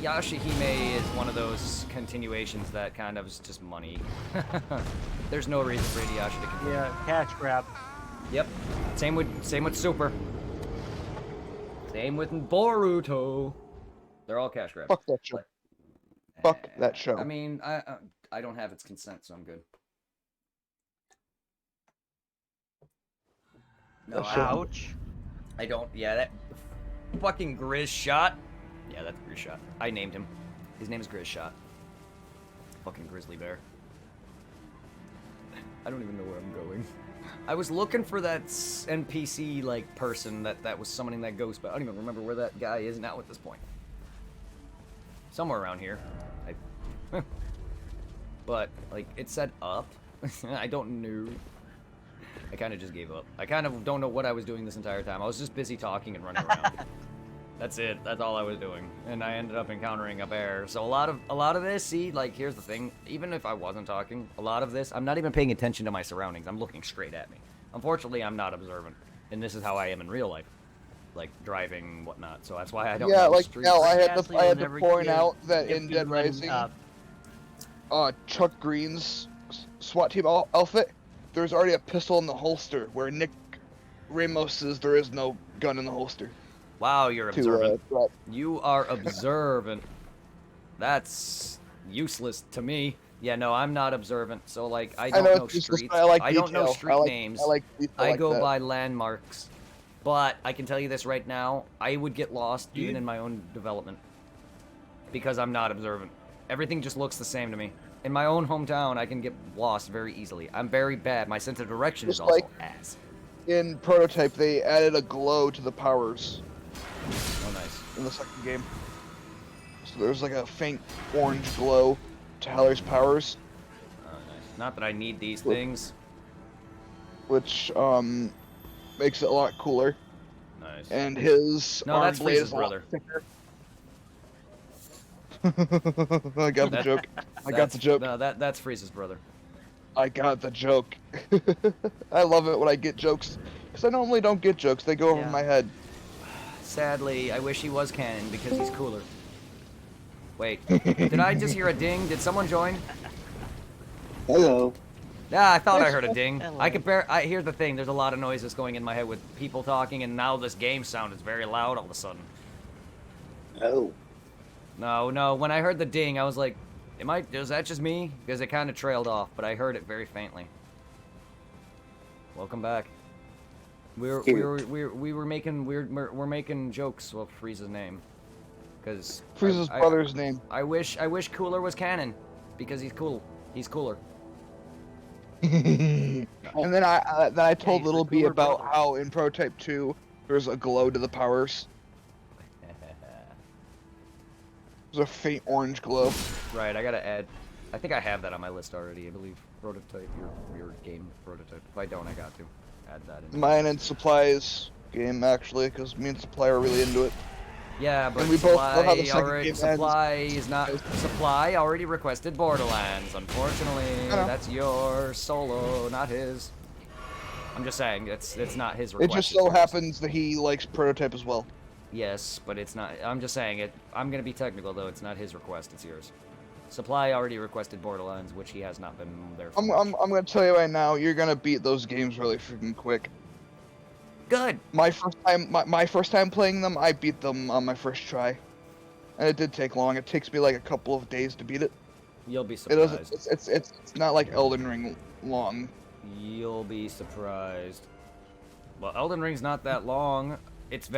Yashahime is one of those continuations that kind of is just money. There's no reason for Inuyasha to continue. Yeah, cash grab. Yep. Same with Super. Same with Boruto. They're all cash grabs. Fuck that show. Fuck that show. I mean, I don't have its consent, so I'm good. No, Ouch. I don't. Yeah, that fucking Grizz shot. Yeah, that's Grizz shot. I named him. His name is Grizz shot. Fucking grizzly bear. I don't even know where I'm going. I was looking for that NPC like person that was summoning that ghost, but I don't even remember where that guy is now at this point. Somewhere around here. But like it said up. I don't know. I kind of just gave up. I kind of don't know what I was doing this entire time. I was just busy talking and running around. That's it. That's all I was doing. And I ended up encountering a bear. So a lot of this, see, like here's the thing. Even if I wasn't talking, a lot of this, I'm not even paying attention to my surroundings. I'm looking straight at me. Unfortunately, I'm not observant. And this is how I am in real life. Like driving, whatnot. So that's why I don't know like streets. no, I had Ghastly to will point never out that give in you Dead an, Rising, Chuck Green's SWAT team outfit, there's already a pistol in the holster, where Nick Ramos's there is no gun in the holster. Wow, you're observant. To, You are observant. That's useless to me. Yeah, no, I'm not observant. So like, I don't know it's useless, streets. but I like I don't know detail. street names. I like go that. by landmarks. But I can tell you this right now, I would get lost even in my own development. Because I'm not observant. Everything just looks the same to me. In my own hometown, I can get lost very easily. I'm very bad. My sense of direction is Just also like- ass. In Prototype, they added a glow to the powers Oh, nice. in the second game. So there's like a faint orange glow to Heller's powers, Oh, nice. Not that I need these things. which makes it a lot cooler. Nice. And his No, arm that's blade Freeze's is a lot brother. thicker. I got the That- joke. I got the joke. No, that's Freeze's brother. I got the joke. I love it when I get jokes, because I normally don't get jokes. They go over Yeah. my head. Sadly, I wish he was canon because he's cooler. Wait, did I just hear a ding? Did someone join? Hello. Yeah, I thought I heard a ding. Hello. I compare. Here's the thing. There's a lot of noises going in my head with people talking, and now this game sound is very loud all of a sudden. Oh. No. When I heard the ding, I was like, is that just me? Because it kind of trailed off, but I heard it very faintly. Welcome back. We're making jokes with Frieza's name. Because Frieza's brother's name. I wish Cooler was canon, because he's cool. He's cooler. And then I told he's Little the B cooler about brother. how in Prototype 2 there's a glow to the powers. There's a faint orange glow. Right, I gotta add. I think I have that on my list already. I believe prototype your game prototype. If I don't, I got to add that in. Mine and Supplies game actually, because me and Supply are really into it. Yeah, but And we both know how the Supply second already game ends. Supply is not Supply already requested Borderlands. Unfortunately, I know. that's your solo, not his. I'm just saying it's not his It request. just it's so yours. happens that he likes Prototype as well. Yes, but it's not. I'm just saying it. I'm gonna be technical though. It's not his request. It's yours. Supply already requested Borderlands, which he has not been there for. I'm gonna tell you right now, you're gonna beat those games really freaking quick. Good. My first time playing them, I beat them on my first try, and it did take long. It takes me like a couple of days to beat it. You'll be It surprised. doesn't. It's not like Elden Ring long. You'll be surprised. Well, Elden Ring's not that long. It's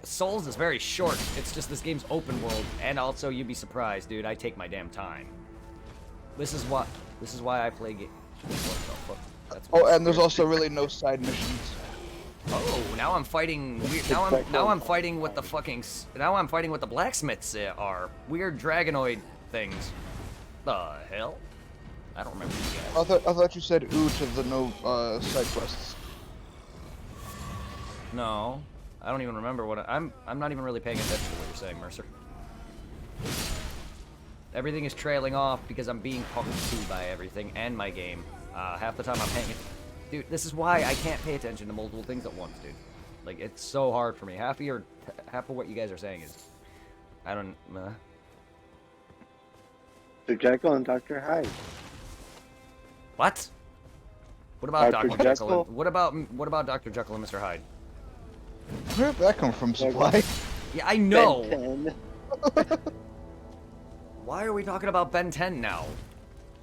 Souls is very short. It's just this game's open world, and also you'd be surprised, dude. I take my damn time. This is why I play game. What the fuck? That's Oh, and there's also really no side missions. Oh, now I'm fighting. Now I'm fighting what the fucking. Now I'm fighting what the blacksmiths are. Weird dragonoid things. The hell? I don't remember these guys. I thought you said ooh to the no side quests. No, I don't even remember what I'm not even really paying attention to what you're saying, Mercer. Everything is trailing off because I'm being talked to by everything and my game. Half the time I'm paying it. Dude, this is why I can't pay attention to multiple things at once, dude. Like, it's so hard for me. Half of what you guys are saying is, I don't. Dr. Jekyll and Dr. Hyde. What? What about Dr. Dr. Jekyll? Jekyll. What about Dr. Jekyll and Mr. Hyde? Where did that come from, Supply? Yeah, I know. Ben 10. Why are we talking about Ben 10 now?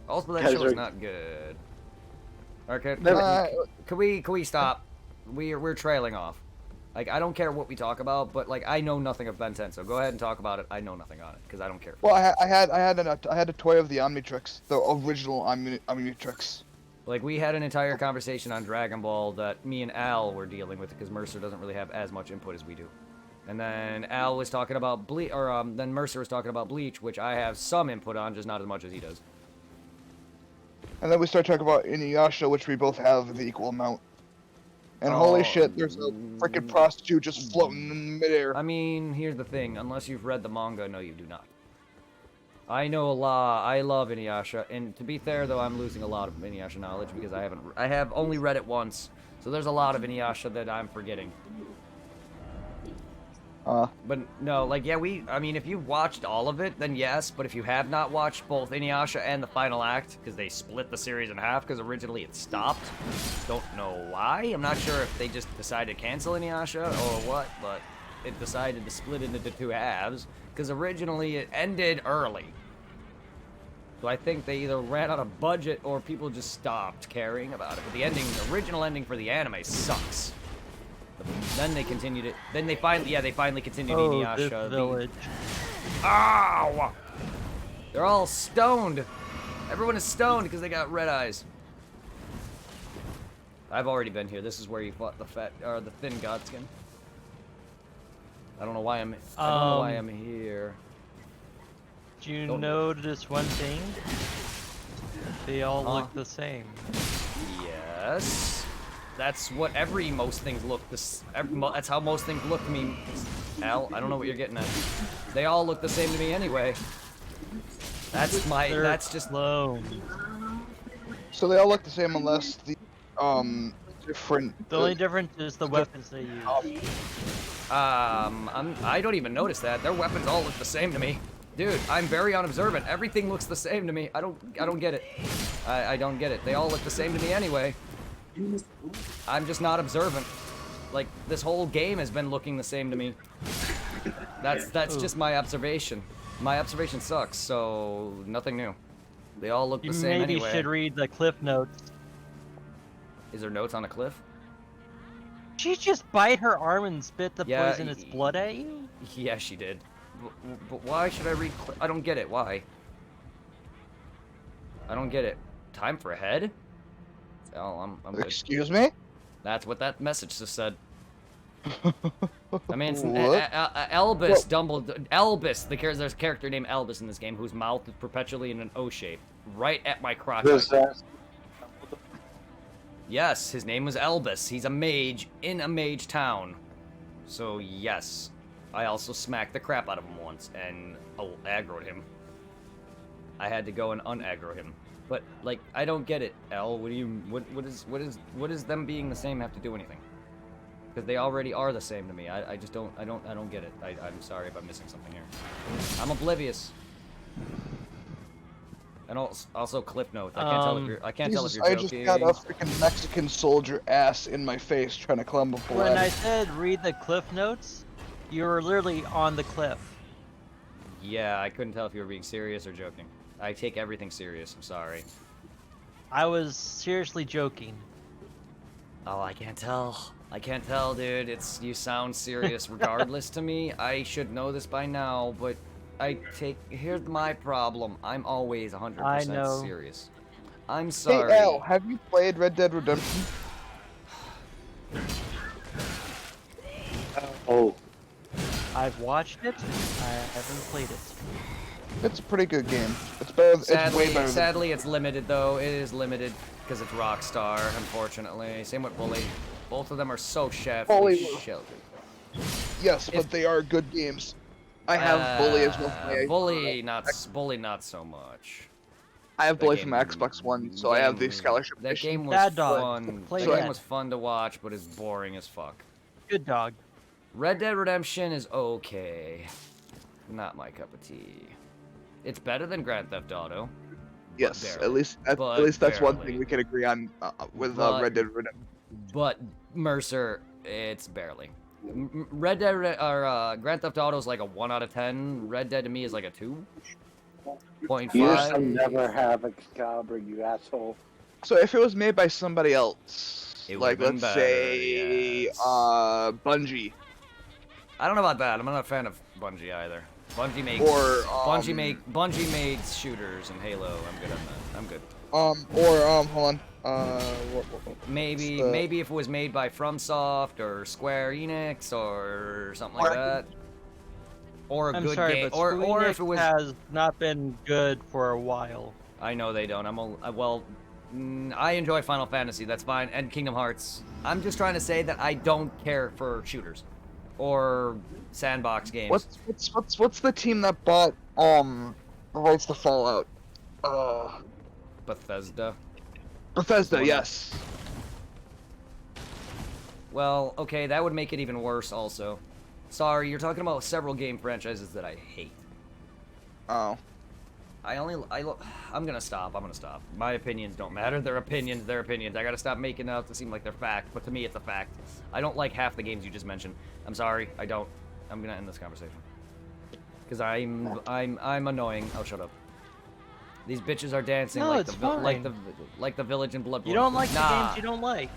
Also, that Because show is we're- not good. Okay, No, Uh, can we stop? we're trailing off. Like, I don't care what we talk about, but like, I know nothing of Ben 10, so go ahead and talk about it. I know nothing on it because I don't care. Well, I had a toy of the Omnitrix, the original Omnitrix. Like, we had an entire conversation on Dragon Ball that me and Al were dealing with because Mercer doesn't really have as much input as we do. And then Al was talking about then Mercer was talking about Bleach, which I have some input on, just not as much as he does. And then we start talking about Inuyasha, which we both have the equal amount. And holy shit, there's a freaking prostitute just floating in midair. I mean, here's the thing. Unless you've read the manga, no, you do not. I know a lot. I love Inuyasha. And to be fair, though, I'm losing a lot of Inuyasha knowledge because I have only read it once. So there's a lot of Inuyasha that I'm forgetting. But no, like, yeah, I mean, if you've watched all of it, then yes. But if you have not watched both Inuyasha and the final act, because they split the series in half, because originally it stopped. Don't know why. I'm not sure if they just decided to cancel Inuyasha or what, but it decided to split it into two halves, because originally it ended early. So I think they either ran out of budget or people just stopped caring about it. But the original ending for the anime sucks. Then they continued it. Then they finally continued Inuyasha. This village. Ow! They're all stoned. Everyone is stoned because they got red eyes. I've already been here. This is where you fought the thin godskin. I don't know why I'm here. Do you notice one thing? They all look the same. Yes. That's what most things look. That's how most things look to me. Al, I don't know what you're getting at. They all look the same to me anyway. That's just low. So they all look the same unless the different. The only difference is the weapons they use. I don't even notice that. Their weapons all look the same to me. Dude, I'm very unobservant. Everything looks the same to me. I don't get it. I don't get it. They all look the same to me anyway. I'm just not observant. Like, this whole game has been looking the same to me. That's just my observation. My observation sucks, so nothing new. They all look the same anyway. You maybe should read the cliff notes. Is there notes on a cliff? She just bite her arm and spit the poisonous blood at you? Yeah, she did. But why should I read I don't get it. Why? I don't get it. Time for a head? Oh, I'm good. Excuse me? That's what that message just said. I mean, it's Elbis, Elbis, there's a character named Elbis in this game whose mouth is perpetually in an O shape, right at my crotch. Yes, his name was Elbis. He's a mage in a mage town. So, yes. I also smacked the crap out of him once and aggroed him. I had to go and unaggro him. But, like, I don't get it, El. What does them being the same have to do with anything? Because they already are the same to me. I just don't get it. I'm sorry if I'm missing something here. I'm oblivious. And also cliff notes. I can't tell if you're I joking. just got a freaking Mexican soldier ass in my face trying to climb up a ladder. When I said read the cliff notes, you were literally on the cliff. Yeah, I couldn't tell if you were being serious or joking. I take everything serious. I'm sorry. I was seriously joking. Oh, I can't tell. I can't tell, dude. You sound serious regardless to me. I should know this by now, but here's my problem. I'm always 100% serious. I'm sorry. Hey, Al, have you played Red Dead Redemption? Oh. I've watched it. I haven't played it. It's a pretty good game. It's better. Sadly, it's way better. Sadly, it's limited though. It is limited because it's Rockstar, unfortunately. Same with Bully. Both of them are so Bully. sheltered. Yes, but they are good games. I have Bully as well. Bully, not so much. I have Bully from Xbox One, so I have the scholarship. That game was Bad dog. fun. Play That that. game was fun to watch, but it's boring as fuck. Good dog. Red Dead Redemption is okay. Not my cup of tea. It's better than Grand Theft Auto. Yes, barely. at least that's one thing we can agree on with Red Dead Redemption. But Mercer, it's barely. Red Dead or Grand Theft Auto is like a 1 out of 10. Red Dead to me is like a 2.5. You shall never have Excalibur, you asshole. So if it was made by somebody else, It like would've been let's better, say yes. Bungie I don't know about that. I'm not a fan of Bungie either. Bungie makes or Bungie made shooters and Halo. I'm good on that. I'm good. hold on Maybe the- maybe if it was made by FromSoft or Square Enix or something like that. Or a I'm good sorry, game, but or if it was. has not been good for a while. I know they don't. I enjoy Final Fantasy. That's fine, and Kingdom Hearts. I'm just trying to say that I don't care for shooters, or sandbox games. what's the team that bought the rights to Fallout? Bethesda. Bethesda, yes. Well, okay, that would make it even worse. Also, sorry, you're talking about several game franchises that I hate. Oh. I'm gonna stop. My opinions don't matter. They're opinions. They're opinions. I gotta stop making out to seem like they're fact, but to me, it's a fact. I don't like half the games you just mentioned. I'm sorry. I don't. I'm gonna end this conversation. Cause I'm annoying. Oh, shut up. These bitches are dancing No, like it's like the village in Bloodborne. You don't like the Nah. games you don't like.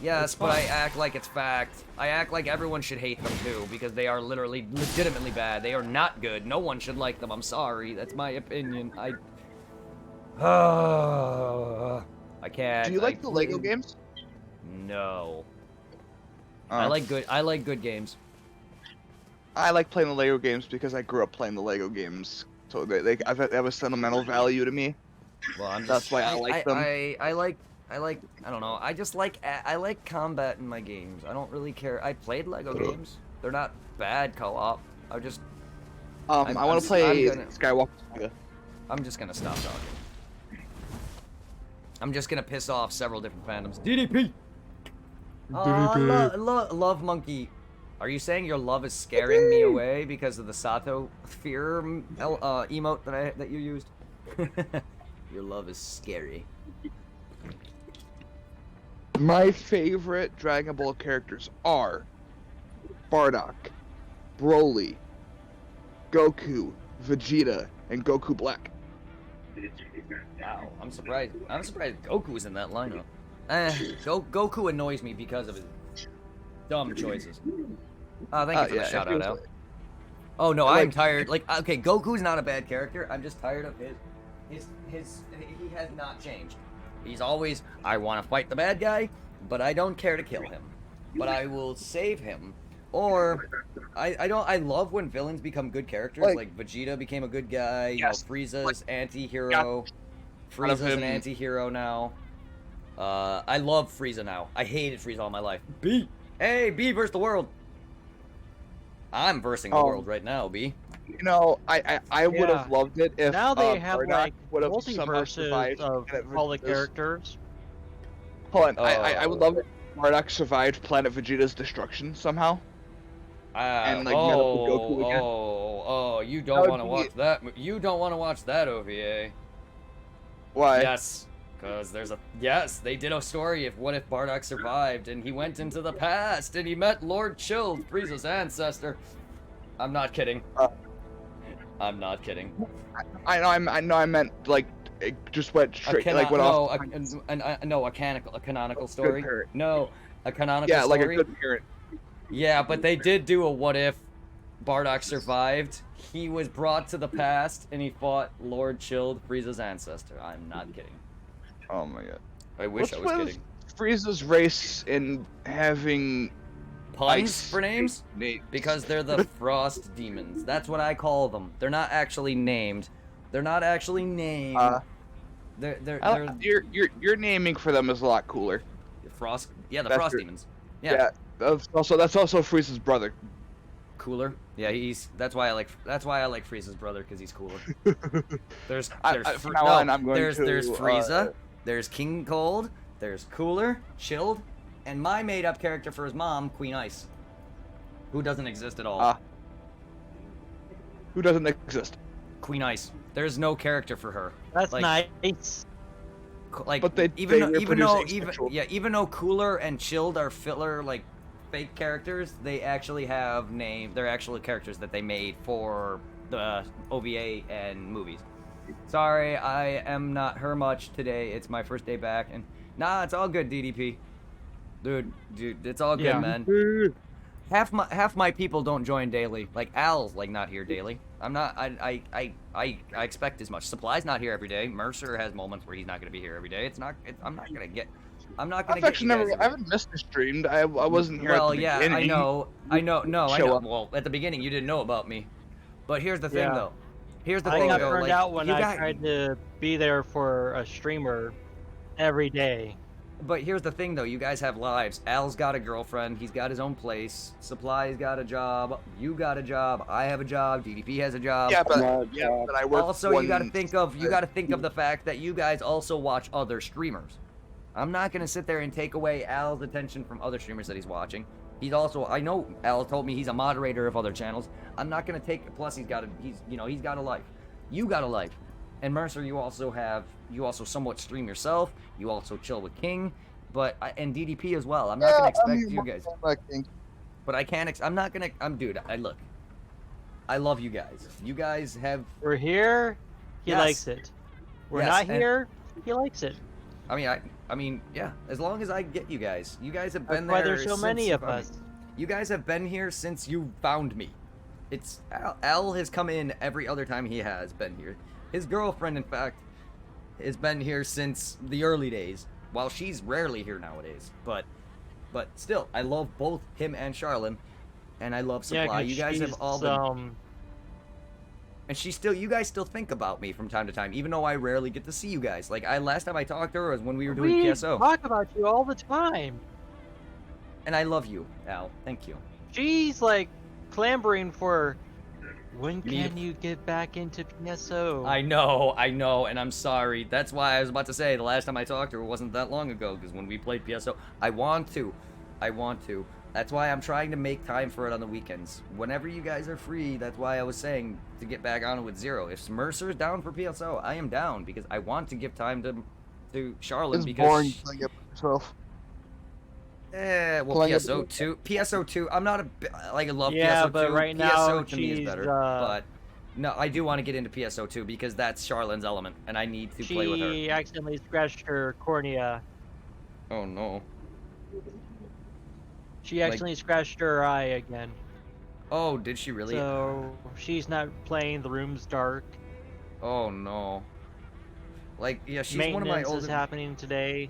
Yes, It's but I fine. act like it's fact. I act like everyone should hate them too, because they are literally, legitimately bad. They are not good. No one should like them. I'm sorry. That's my opinion. I can't. Do you like the Lego games? No. Oh. I like good games. I like playing the Lego games because I grew up playing the Lego games, so they have a sentimental value to me. Well, I'm That's just, why I like them. I don't know. I like combat in my games. I don't really care. I played Lego games. They're not bad co-op. I just I want to play I'm gonna- Skywalker Saga. I'm just gonna stop talking. I'm just gonna piss off several different fandoms. DDP. Love monkey. Are you saying your love is scaring me away because of the Sato fear emote that you used? Your love is scary. My favorite Dragon Ball characters are Bardock, Broly, Goku, Vegeta, and Goku Black. Wow, I'm surprised. I'm surprised Goku's in that lineup. Goku annoys me because of his dumb choices. Thank you for the shout out. Like, Oh no, I I'm like- tired. Like, okay, Goku's not a bad character. I'm just tired of his. He has not changed. He's always, I want to fight the bad guy, but I don't care to kill him. But I will save him. Or, I love when villains become good characters. Like Vegeta became a good guy. You know, Yes. Frieza's anti-hero. Frieza's an him- anti-hero now. I love Frieza now. I hated Frieza all my life. B. Hey, B versus the world. I'm versing the Oh. world right now, B. You know, I would Yeah. have loved it if Now they have Bardock like would have somehow multiverses survived of Planet all the Vegeta's- characters. Hold on, I would Oh. love it if Bardock survived Planet Vegeta's destruction somehow. And, like, met up with Goku again. You That don't would want to be- watch that. You don't want to watch that OVA. Why? Yes, because they did a story of what if Bardock survived and he went into the past and he met Lord Chilled, Frieza's ancestor. I'm not kidding. I'm not kidding. I know. I meant like it just went straight. Like went off. A canonical story. parent. No, a canonical Yeah, like story. a good parent. Yeah, but they did do a what if Bardock survived. He was brought to the past and he fought Lord Chilled, Frieza's ancestor. I'm not kidding. Oh my god. I wish I was kidding. Frieza's race in having Puns ice for names? names. Because they're the frost demons. That's what I call them. They're not actually named. They're not actually named. They're Your naming for them is a lot cooler. frost. Yeah, the That's frost your- demons. Yeah. That's also Frieza's brother. Cooler. Yeah, that's why I like Frieza's brother because he's cooler. There's From now on, I'm going there's to, Frieza, there's King Cold, there's Cooler, Chilled, and my made-up character for his mom, Queen Ice, who doesn't exist at all. Who doesn't exist? Queen Ice. There's no character for her. That's Like- nice. Like But they even reproduce though asexual. even though Cooler and Chilled are filler like fake characters, they actually have name. They're actual characters that they made for the OVA and movies. Sorry, I am not her much today. It's my first day back, and nah, it's all good, DDP. Dude, it's all good, Yeah. man. Half my people don't join daily. Like Al's like not here daily. I'm not. I expect as much. Supply's not here every day. Mercer has moments where he's not gonna be here every day. I'm not gonna get. I'm not gonna I've get actually you guys never. every I haven't missed a stream. I wasn't here Well, at the yeah, beginning. I know. No, I Show know. up. Well, at the beginning you didn't know about me. But here's the thing, Yeah. though. Here's the I thing, got though. burned Like, out when you I got. tried to be there for a streamer every day. But here's the thing, though. You guys have lives. Al's got a girlfriend. He's got his own place. Supply's got a job. You got a job. I have a job. DDP has a job. Yeah, but I work. Also, you got to think of the fact that you guys also watch other streamers. I'm not gonna sit there and take away Al's attention from other streamers that he's watching. He's also, I know Al told me he's a moderator of other channels. I'm not gonna take. Plus, he's got a life. You got a life. And Mercer, you also somewhat stream yourself. You also chill with King, and DDP as well. I'm not gonna expect you guys. But I can't. I'm not gonna. Dude. Look. I love you guys. You guys have. We're here. He Yes. likes it. We're Yes, not and- here. He likes it. I mean, yeah. As long as I get you guys have That's been why there. there's so since many you of found me. us. You guys have been here since you found me. Al has come in every other time he has been here. His girlfriend, in fact, has been here since the early days. While she's rarely here nowadays, but still, I love both him and Charlene, and I love Supply. 'cause You guys have she's, all been, and you guys still think about me from time to time, even though I rarely get to see you guys. Like last time I talked to her was when we were doing we PSO, talk about you all the time. and I love you, Al. Thank you. She's like clambering for. When Me- can you get back into PSO? I know, and I'm sorry. That's why I was about to say the last time I talked to her wasn't that long ago, because when we played PSO, I want to. That's why I'm trying to make time for it on the weekends. Whenever you guys are free, that's why I was saying to get back on it with Zero. If Mercer's down for PSO, I am down, because I want to give time to Charlotte, It's because... boring playing it by yourself. Well, Playing it- PSO2, I'm not I love Yeah, PSO2. but right PSO now to me is she's, better, but no, I do want to get into PSO2 because that's Charlene's element, and I need to play with her. She accidentally scratched her cornea. Oh no. She accidentally scratched her eye again. Oh, did she really? So she's not playing. The room's dark. Oh no. Like, yeah, she's one of my Maintenance is older. happening today.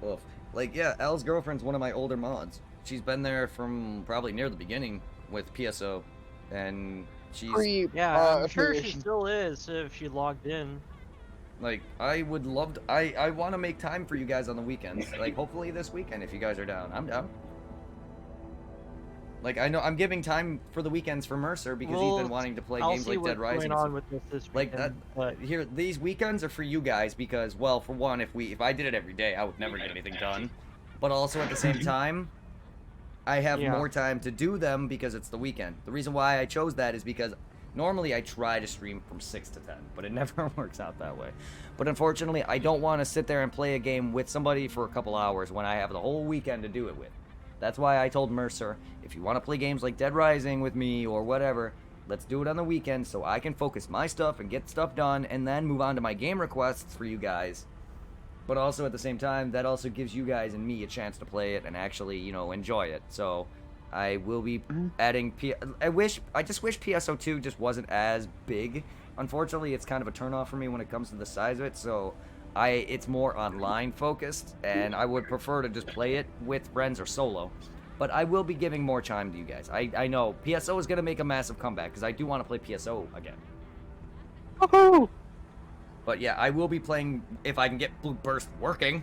Oof. Like, yeah, Elle's girlfriend's one of my older mods. She's been there from probably near the beginning with PSO, and she's Yeah, I'm sure she affiliation. still is if she logged in. like, I would love to. I want to make time for you guys on the weekends. Like, hopefully this weekend if you guys are down. I'm down. Like, I know I'm giving time for the weekends for Mercer because he's been wanting to play I'll games see like what's Dead Rising. going on with this Like weekend, but Here, these weekends are for you guys because, well, for one, if I did it every day, I would never get anything done. But also at the same time, I have Yeah. more time to do them because it's the weekend. The reason why I chose that is because normally I try to stream from 6 to 10, but it never works out that way. But unfortunately, I don't want to sit there and play a game with somebody for a couple hours when I have the whole weekend to do it with. That's why I told Mercer, if you want to play games like Dead Rising with me or whatever, let's do it on the weekend so I can focus my stuff and get stuff done and then move on to my game requests for you guys. But also at the same time, that also gives you guys and me a chance to play it and actually, enjoy it. So I will be adding I just wish PSO2 just wasn't as big. Unfortunately, it's kind of a turnoff for me when it comes to the size of it, so it's more online focused, and I would prefer to just play it with friends or solo. But I will be giving more time to you guys. I know PSO is going to make a massive comeback because I do want to play PSO again. Woohoo! But yeah, I will be playing if I can get Blue Burst working.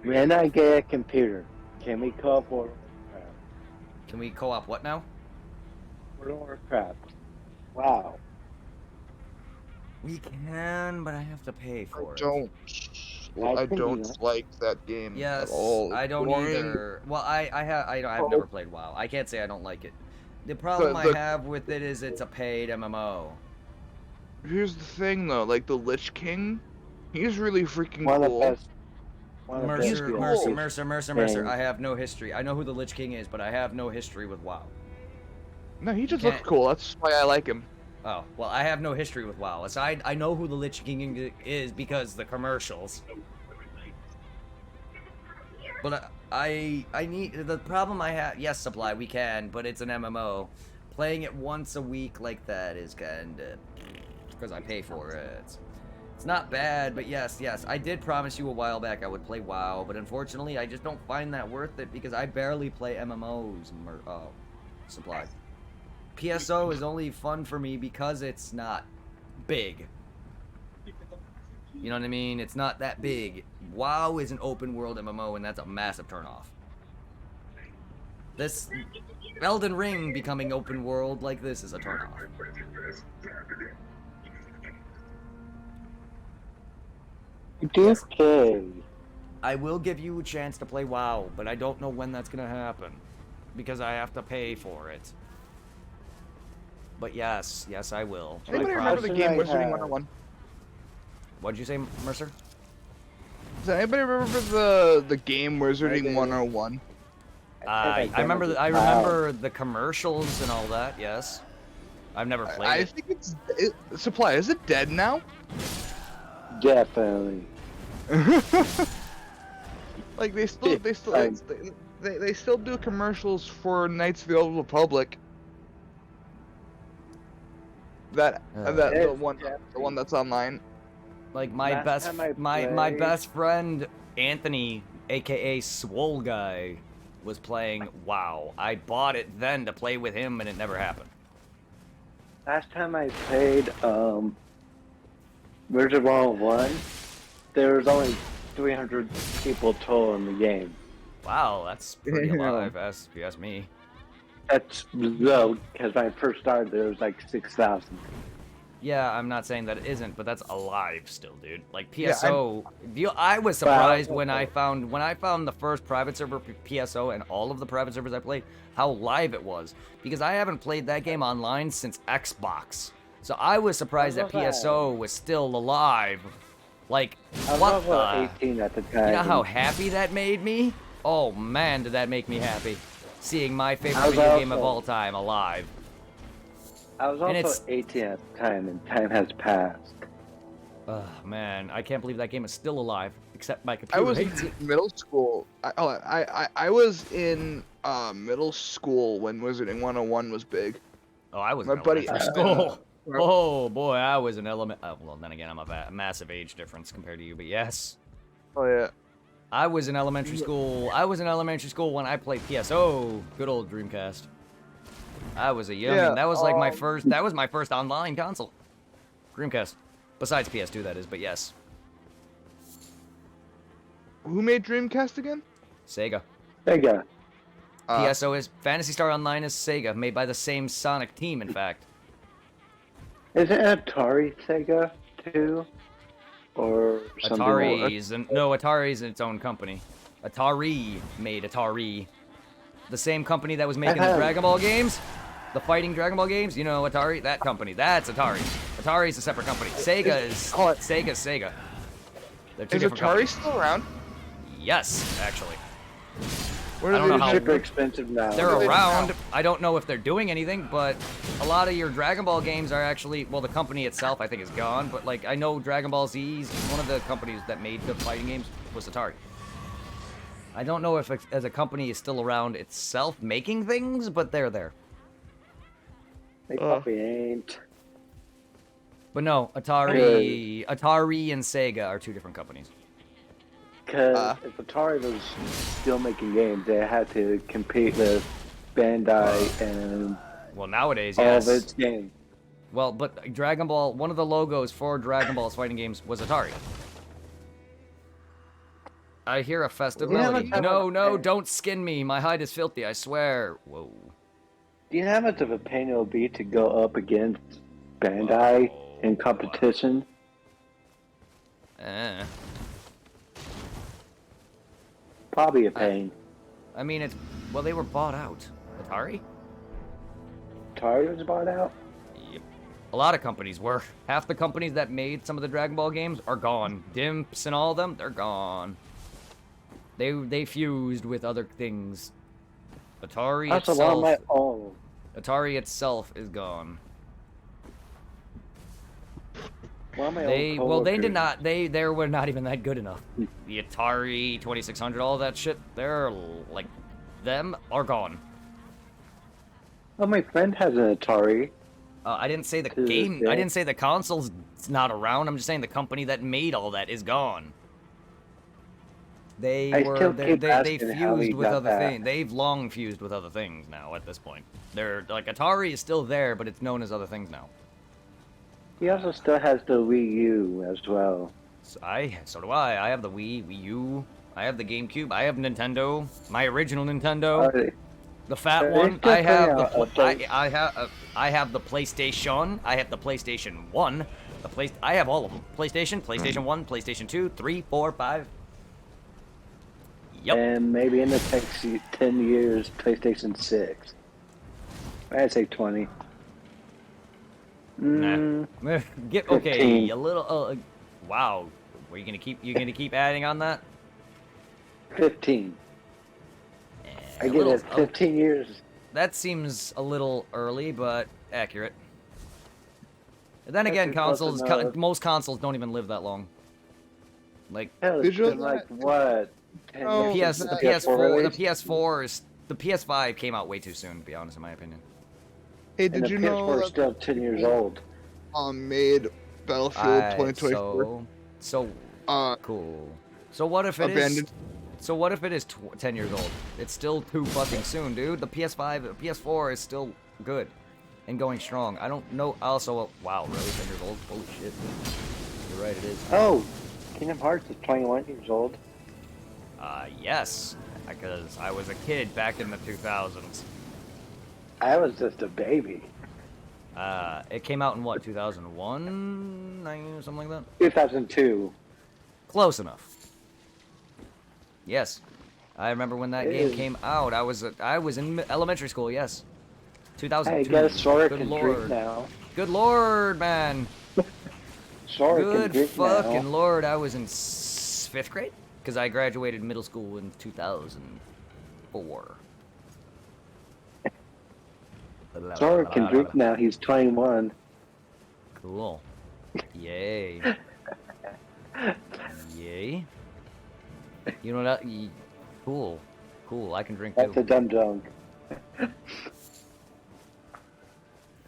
When I get a computer, can we co-op World Can we co-op what now? of Warcraft? Wow. We can, but I have to pay for it. I think don't you- like that game Yes, at all. I don't Boring. either. Well, I've Oh. never played WoW. I can't say I don't like it. The problem The- I have with it is it's a paid MMO. Here's the thing though, like the Lich King, he's really freaking One of the cool. best. One of the Mercer, best Mercer, games. Mercer. Dang. I have no history. I know who the Lich King is, but I have no history with WoW. No, he just Can't- looks cool. That's why I like him. Oh, well, I have no history with WoW. Aside, I know who the Lich King is because the commercials. But I need the problem I have. Yes, supply we can, but it's an MMO. Playing it once a week like that is kinda because I pay for it. It's not bad, but yes, I did promise you a while back I would play WoW, but unfortunately I just don't find that worth it because I barely play MMOs. Supply. PSO is only fun for me because it's not big. You know what I mean? It's not that big. WoW is an open world MMO, and that's a massive turnoff. This Elden Ring becoming open world like this is a turnoff. Okay. I will give you a chance to play WoW, but I don't know when that's gonna happen because I have to pay for it. But yes, I will. Anybody I remember the promise. game I Wizarding have- 101? What'd you say, Mercer? Does anybody remember the game Wizarding do. 101? I remember. I remember the commercials and all that. Yes, I've never played I it. think Supply. Is it dead now? Definitely. Like they still do commercials for Knights of the Old Republic. The one that's online. Like my Last best time I my played- best friend Anthony, aka Swole Guy, was playing WoW. I bought it then to play with him, and it never happened. Last time I played Version 101, there was only 300 people total in the game. Wow, that's pretty Yeah. alive, if you ask me. That's low, because when I first started, there was like 6,000. Yeah, I'm not saying that it isn't, but that's alive still, dude. Like Yeah, PSO, I was surprised when I found the first private server PSO and all of the private servers I played, how live it was. Because I haven't played that game online since Xbox. So I was surprised that PSO was still alive. Like, I was what also the? 18 at the time. You know how happy that made me? Oh man, did that make me happy. Seeing my favorite I was video game of also- all time alive. I was and also it's- 18 at the time, and time has passed. Ugh, man, I can't believe that game is still alive. Except my I computer was hates in it. middle school. I was in middle school when Wizarding 101 was big. Oh, I was My in buddy- elementary school. Oh boy, I was in well, then again, I'm a massive age difference compared to you, but yes, Oh yeah. I was in elementary school. I was in elementary school when I played PSO. Good old Dreamcast. I was a youngin'. Yeah, That was like my first. That was my first online console. Dreamcast. Besides PS2, that is. But yes, Who made Dreamcast again? Sega. Sega. PSO is Fantasy Star Online is Sega, made by the same Sonic team, in fact. Isn't Atari Sega too? Or something Atari's its own company. Atari made Atari. The same company that was making the Dragon Ball games, the fighting Dragon Ball games. You know Atari, that company. That's Atari. Atari's a separate company. Sega's Sega. They're two Is different Atari companies. still around? Yes, actually. Where I do don't they know how- super expensive now. They're do they do around. now? I don't know if they're doing anything, but a lot of your Dragon Ball games are actually, well, the company itself I think is gone, but like I know Dragon Ball Z's, one of the companies that made the fighting games was Atari. I don't know if as a company is still around itself making things, but they're there. They probably ain't. But no, Atari and Sega are two different companies. Because if Atari was still making games, they had to compete with Bandai and Well, nowadays, all yes. of its games. Well, but Dragon Ball, one of the logos for Dragon Ball's fighting games was Atari. I hear a festive Yeah, melody. but- No, don't skin me. My hide is filthy, I swear. Whoa. Do you know how much of a pain it will be to go up against Bandai in competition? Eh. Probably a pain. I mean, well, they were bought out. Atari? Atari was bought out? Yep. A lot of companies were. Half the companies that made some of the Dragon Ball games are gone. Dimps and all of them, they're gone. They fused with other things. Atari That's a lot of itself. my own. Atari itself is gone. One of my They old well, they did coworkers- not. They were not even that good enough. The Atari 2600, all that shit. They're like, them are gone. Oh, my friend has an Atari. I didn't say the To this game. I day. didn't say the console's not around. I'm just saying the company that made all that is gone. They I were still they keep they asking how he fused with got other that. things. They've long fused with other things now at this point. They're like Atari is still there, but it's known as other things now. He also still has the Wii U as well. So do I. I have the Wii U. I have the GameCube. I have Nintendo. My original Nintendo. Oh, The fat They one. still I have put the out updates. I have the PlayStation. I have the PlayStation 1. I have all of them. PlayStation 1, PlayStation 2, 3, 4, 5. Yep. And maybe in the next 10 years, PlayStation 6. I'd say 20. Mm, Nah. Get okay. 15. A little. Wow. Were you gonna keep? You gonna keep adding on that? 15. I A get little- it. 15 years. That seems a little early, but accurate. And then That's again, too close consoles. enough. Most consoles don't even live that long. Like Hell, it's Visual- been like what? 10 Oh, years PS, since the that- PS4, the released? PS4 is the PS5 came out way too soon, to be honest, in my opinion. Hey, And did the you PS4 know is that still 10 years old. made Battlefield 2024 So uh cool. So what if it is? abandoned? So what if it is 10 years old? It's still too fucking soon, dude. The PS5, the PS4 is still good and going strong. I don't know. Also, wow, really 10 years old? Holy shit. You're right, it is. Oh, Kingdom Hearts is 21 years old. Yes, because I was a kid back in the 2000s. I was just a baby. It came out in what, 2001, something like that. 2002. Close enough. Yes, I remember when that game Ew. came out. I was in elementary school. Yes, 2002. Hey, guess Sora Good can lord. drink now. Good lord, man. Sora can Good drink fucking now. lord. I was in 5th grade because I graduated middle school in 2004. Sora can drink now. He's 21. Cool. Yay. Yay. You know that? Cool. Cool. I can drink That's too. a dumb joke.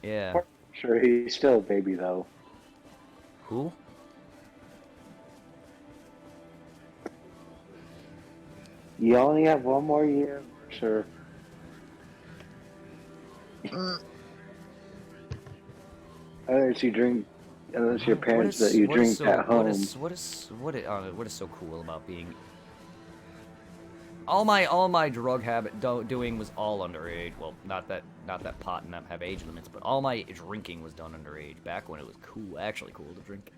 Yeah. Sure, he's still a baby though. Cool. You only have one more year, sure. Unless your parents let you drink at home. What is so cool about being? All my drug habit doing was all underage. Well, not that pot and that have age limits, but all my drinking was done underage. Back when it was cool, actually cool to drink.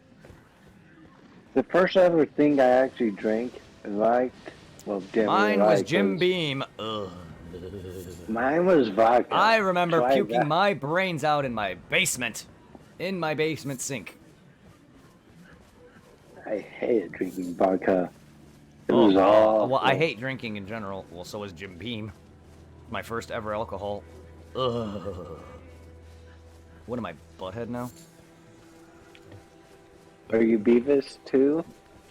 The first ever thing I actually drank and liked, well, didn't Mine really was like Jim Beam. Ugh. Mine was vodka. I remember Try puking that. my brains out in my basement sink. I hated drinking vodka. It Oh, was awful. well, I hate drinking in general. Well, so is Jim Beam. My first ever alcohol. Ugh. What am I, butthead now? Are you Beavis too?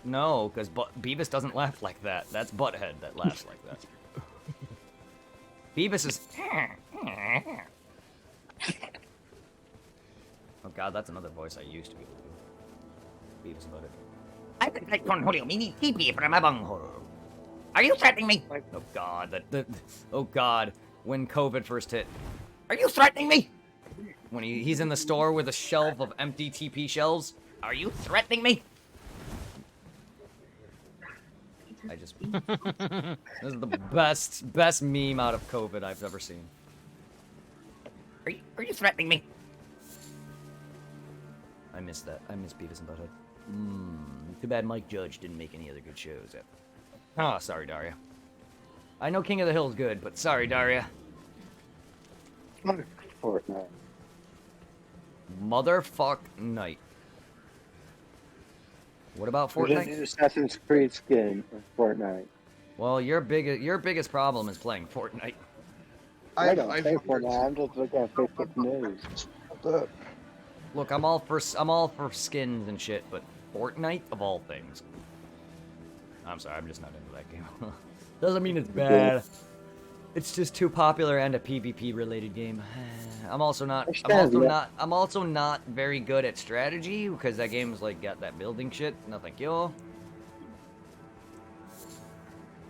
No, because Beavis doesn't laugh like that. That's butthead that laughs like that. Beavis is. Oh god, that's another voice I used to be able to do. Beavis and butthead. I could take Cornholio mini TP from my bunghole. Are you threatening me? Oh god, oh god, when COVID first hit. Are you threatening me? When he's in the store with a shelf of empty TP shelves. Are you threatening me? I just... This is the best meme out of COVID I've ever seen. Are you threatening me? I miss that. I miss Beavis and Butthead. Too bad Mike Judge didn't make any other good shows. Ah, sorry, Daria. I know King of the Hill is good, but sorry, Daria. Fortnite. Motherfuck night. What about There's a Fortnite? new Assassin's Creed skin in Fortnite. Well, your biggest problem is playing Fortnite. I don't play Fortnite. I'm just looking at Facebook News. Look, I'm all for skins and shit, but Fortnite of all things. I'm sorry, I'm just not into that game. Doesn't mean it's bad. It's just too popular and a PvP related game. I'm also not very good at strategy because that game's like got that building shit. No thank you.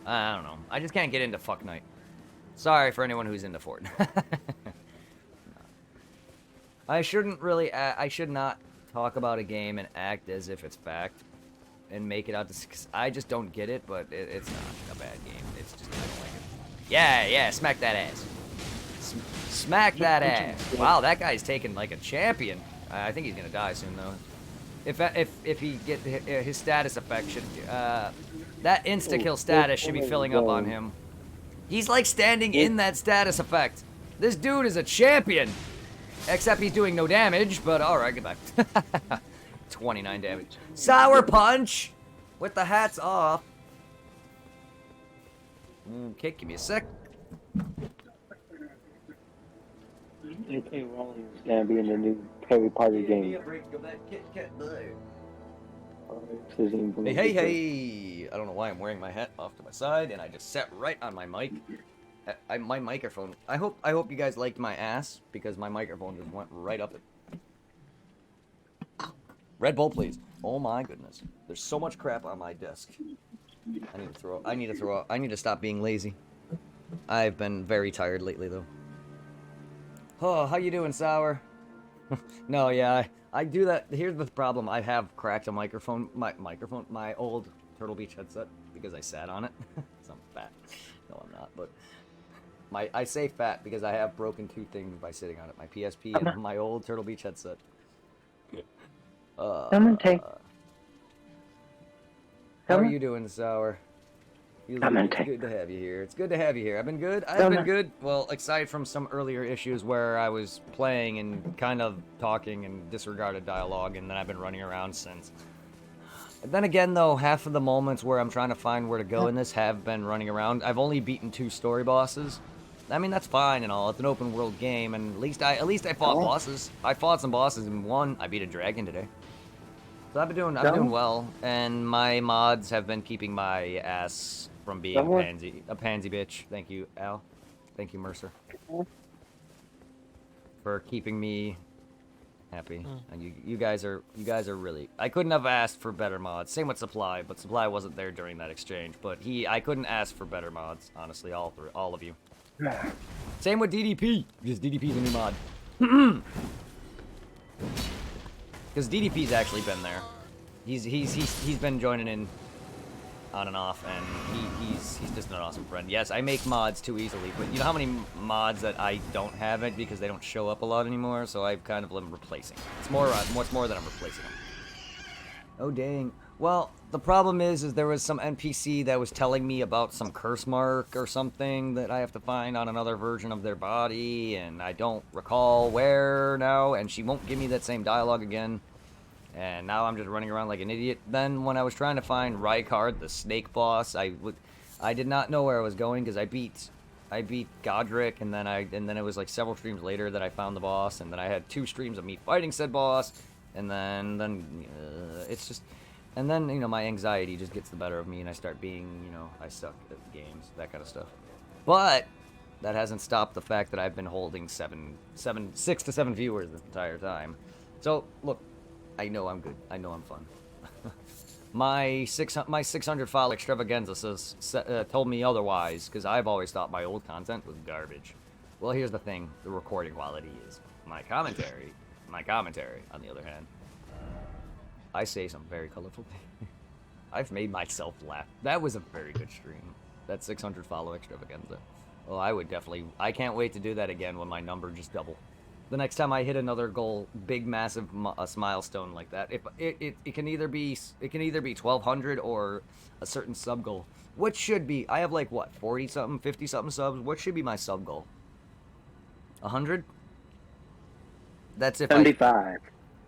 I don't know. I just can't get into Fuck Night. Sorry for anyone who's into Fortnite. I should not talk about a game and act as if it's fact and make it out to, cause I just don't get it, but it's not a bad game. It's just, I don't like it. Yeah, smack that ass. Smack that ass. Wow, that guy's taking like a champion. I think he's gonna die soon though. If he get his status effect should, that insta-kill status should be filling up on him. He's like standing in that status effect. This dude is a champion. Except he's doing no damage, but alright, goodbye. 29 damage. Sour Punch! With the hats off. Okay, give me a sec. AK Rowling is gonna be in the new Harry Potter game. Hey! I don't know why I'm wearing my hat off to my side, and I just sat right on my mic. My microphone. I hope you guys liked my ass because my microphone just went right up it. Red Bull, please. Oh my goodness. There's so much crap on my desk. I need to throw up. I need to stop being lazy. I've been very tired lately though. Oh, how you doing, Sour? No, yeah, I do that. Here's the problem. I have cracked a microphone. My old Turtle Beach headset because I sat on it. So I'm fat. No, I'm not, but I say fat because I have broken two things by sitting on it. My PSP and my old Turtle Beach headset. Come take. How are you doing, Sour? It's good to have you here. It's good to have you here. I've been good. I've been good. Well, aside from some earlier issues where I was playing and kind of talking and disregarded dialogue, and then I've been running around since. And then again, though, half of the moments where I'm trying to find where to go in this have been running around. I've only beaten 2 story bosses. I mean, that's fine and all. It's an open world game, and at least I fought bosses. I fought some bosses, and I beat a dragon today. So I've been doing well, and my mods have been keeping my ass from being a pansy bitch. Thank you, Al. Thank you, Mercer, for keeping me happy. And you guys are really. I couldn't have asked for better mods. Same with Supply, but Supply wasn't there during that exchange. But I couldn't ask for better mods. Honestly, all of you. Same with DDP, because DDP's a new mod. Because DDP's actually been there. He's been joining in on and off, and he's just an awesome friend. Yes, I make mods too easily, but you know how many mods that I don't have it because they don't show up a lot anymore, so I've kind of been replacing. It's more that I'm replacing them. Oh dang. Well, the problem is there was some NPC that was telling me about some curse mark or something that I have to find on another version of their body, and I don't recall where now, and she won't give me that same dialogue again. And now I'm just running around like an idiot. Then when I was trying to find Rykard, the snake boss, I did not know where I was going because I beat Godric, and then it was like several streams later that I found the boss, and then I had 2 streams of me fighting said boss, and then it's just, and then my anxiety just gets the better of me, and I start being I suck at games, that kind of stuff. But that hasn't stopped the fact that I've been holding 6 to 7 viewers the entire time. So look. I know I'm good. I know I'm fun. my 600 follow extravaganza told me otherwise, because I've always thought my old content was garbage. Well, here's the thing. The recording quality is. My commentary, on the other hand, I say some very colorful things. I've made myself laugh. That was a very good stream. That 600 follow extravaganza. Well, I can't wait to do that again when my number just double. The next time I hit another goal, big massive milestone like that, it can either be 1,200 or a certain sub goal. What should be? I have like what 40 something, 50 something subs. What should be my sub goal? 100. That's if 75.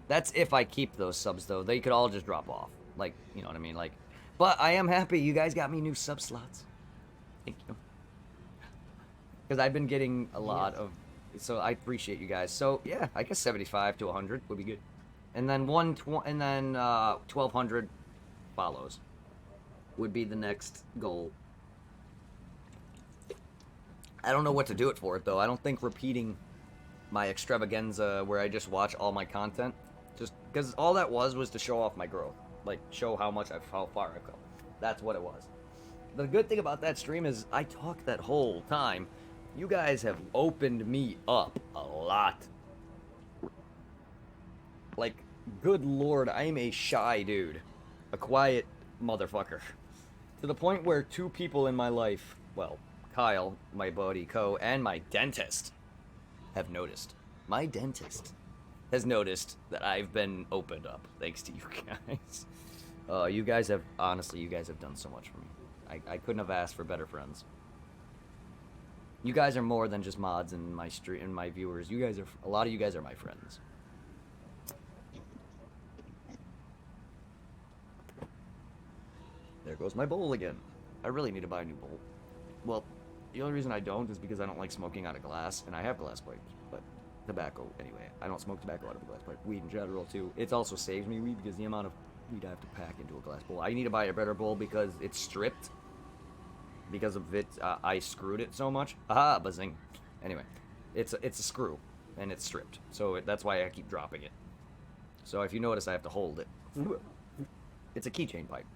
That's if I keep those subs though. They could all just drop off. Like you know what I mean? Like, but I am happy you guys got me new sub slots. Thank you. Because I've been getting a lot of So I appreciate you guys. So yeah, I guess 75 to 100 would be good. And then 1200 follows would be the next goal. I don't know what to do it for it though. I don't think repeating my extravaganza where I just watch all my content, just because all that was to show off my growth, like show how far I've come. That's what it was. The good thing about that stream is I talked that whole time. You guys have opened me up a lot. Like, good lord, I'm a shy dude. A quiet motherfucker. To the point where 2 people in my life, well, Kyle, my buddy Co, and my dentist have noticed. My dentist has noticed that I've been opened up, thanks to you guys. You guys have, honestly, you guys have done so much for me. I couldn't have asked for better friends. You guys are more than just mods and my stream and my viewers. You guys are, a lot of you guys are my friends. There goes my bowl again. I really need to buy a new bowl. Well, the only reason I don't is because I don't like smoking out of glass, and I have glass pipes, but tobacco, anyway. I don't smoke tobacco out of a glass pipe. Weed in general, too. It also saves me weed because the amount of weed I have to pack into a glass bowl. I need to buy a better bowl because it's stripped. Because of it, I screwed it so much. Aha, buzzing. Anyway, it's a screw, and it's stripped. So that's why I keep dropping it. So if you notice, I have to hold it. It's a keychain pipe.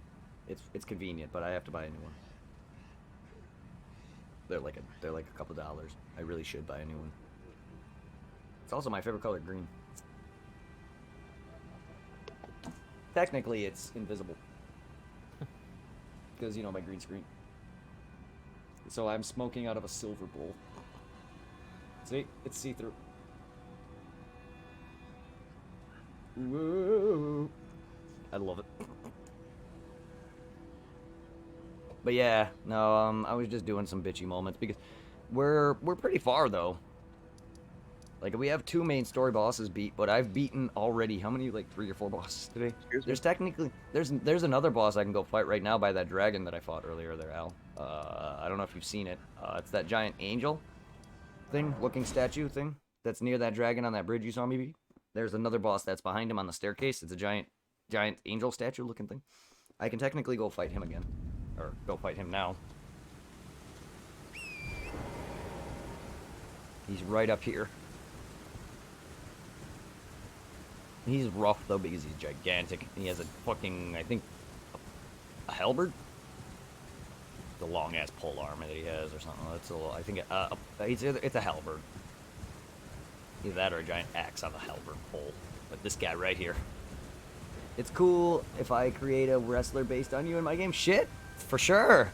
It's convenient, but I have to buy a new one. They're like a couple dollars. I really should buy a new one. It's also my favorite color, green. Technically, it's invisible. Because, you know, my green screen. So I'm smoking out of a silver bowl. See? It's see-through. Whoa. I love it. But yeah, no, I was just doing some bitchy moments because we're pretty far though. Like we have 2 main story bosses beat, but I've beaten already how many, like 3 or 4 bosses today? There's technically there's another boss I can go fight right now by that dragon that I fought earlier there, Al. I don't know if you've seen it. It's that giant angel thing, looking statue thing that's near that dragon on that bridge you saw me beat. There's another boss that's behind him on the staircase. It's a giant angel statue looking thing. I can technically go fight him again. Or go fight him now. He's right up here. He's rough though because he's gigantic. He has a fucking, I think, a halberd? The long ass pole arm that he has or something. That's a little, I think it's a halberd. Either that or a giant axe on the halberd pole. But this guy right here. It's cool if I create a wrestler based on you in my game. Shit! For sure.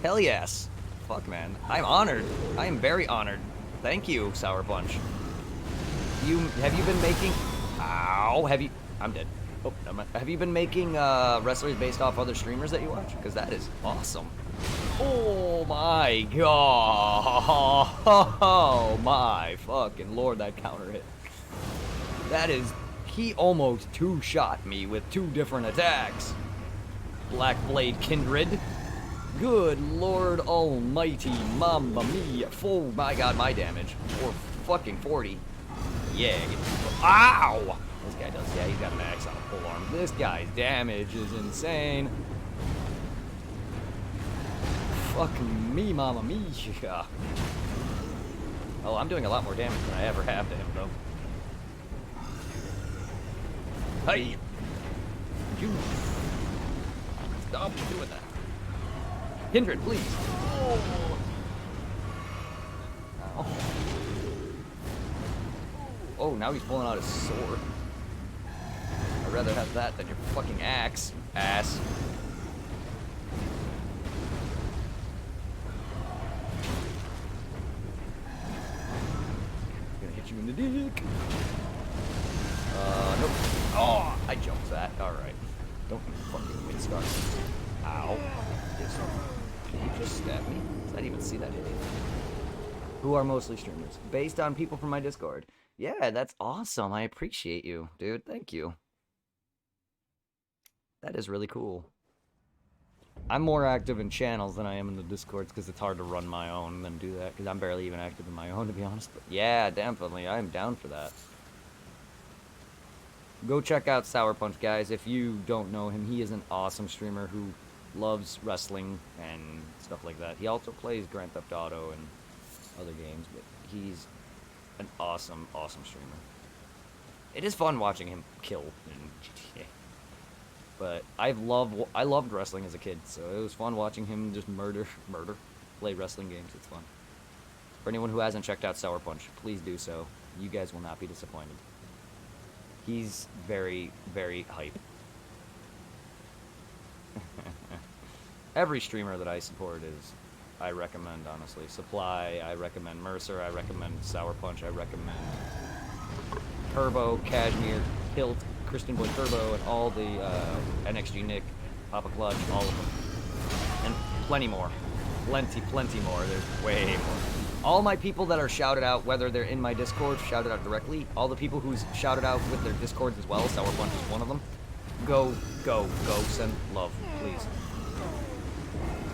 Hell yes. Fuck, man. I'm honored. I am very honored. Thank you, Sour Punch. Have you been making... Ow. I'm dead. Oh, never mind. Have you been making wrestlers based off other streamers that you watch? Because that is awesome. Oh my god. Oh my fucking lord, that counter hit. That is... He almost 2-shot me with 2 different attacks. Black Blade Kindred. Good Lord Almighty, Mamma Mia. Oh my god, my damage. Or fucking 40. Yeah. Ow! This guy does. Yeah, he's got an axe on a pole arm. This guy's damage is insane. Fucking me, Mamma Mia. Oh, I'm doing a lot more damage than I ever have to him, though. Hey! You... Stop doing that. Kindred, please. Oh. Ow. Oh, now he's pulling out his sword. I'd rather have that than your fucking axe, ass. Gonna hit you in the dick. Nope. Oh, I jumped that. Alright. Don't fucking get started. Ow. Did he just stab me? I didn't even see that hit. Who are mostly streamers? Based on people from my Discord. Yeah, that's awesome. I appreciate you, dude. Thank you. That is really cool. I'm more active in channels than I am in the Discords because it's hard to run my own and do that because I'm barely even active in my own, to be honest. But yeah, definitely, I'm down for that. Go check out Sour Punch, guys. If you don't know him, he is an awesome streamer who loves wrestling and stuff like that. He also plays Grand Theft Auto and other games, but he's an awesome, awesome streamer. It is fun watching him kill in GTA. But I loved wrestling as a kid, so it was fun watching him just play wrestling games. It's fun. For anyone who hasn't checked out Sour Punch, please do so. You guys will not be disappointed. He's very, very hype. Every streamer that I support I recommend, honestly. Supply, I recommend Mercer, I recommend Sour Punch, I recommend Turbo, Cashmere, Hilt, Christian Boy Turbo, and all the NXG Nick, Papa Clutch, all of them. And plenty more. Plenty more. There's way more. All my people that are shouted out, whether they're in my Discord, shouted out directly, all the people who's shouted out with their Discords as well, Sour Punch is one of them, go, send love, please.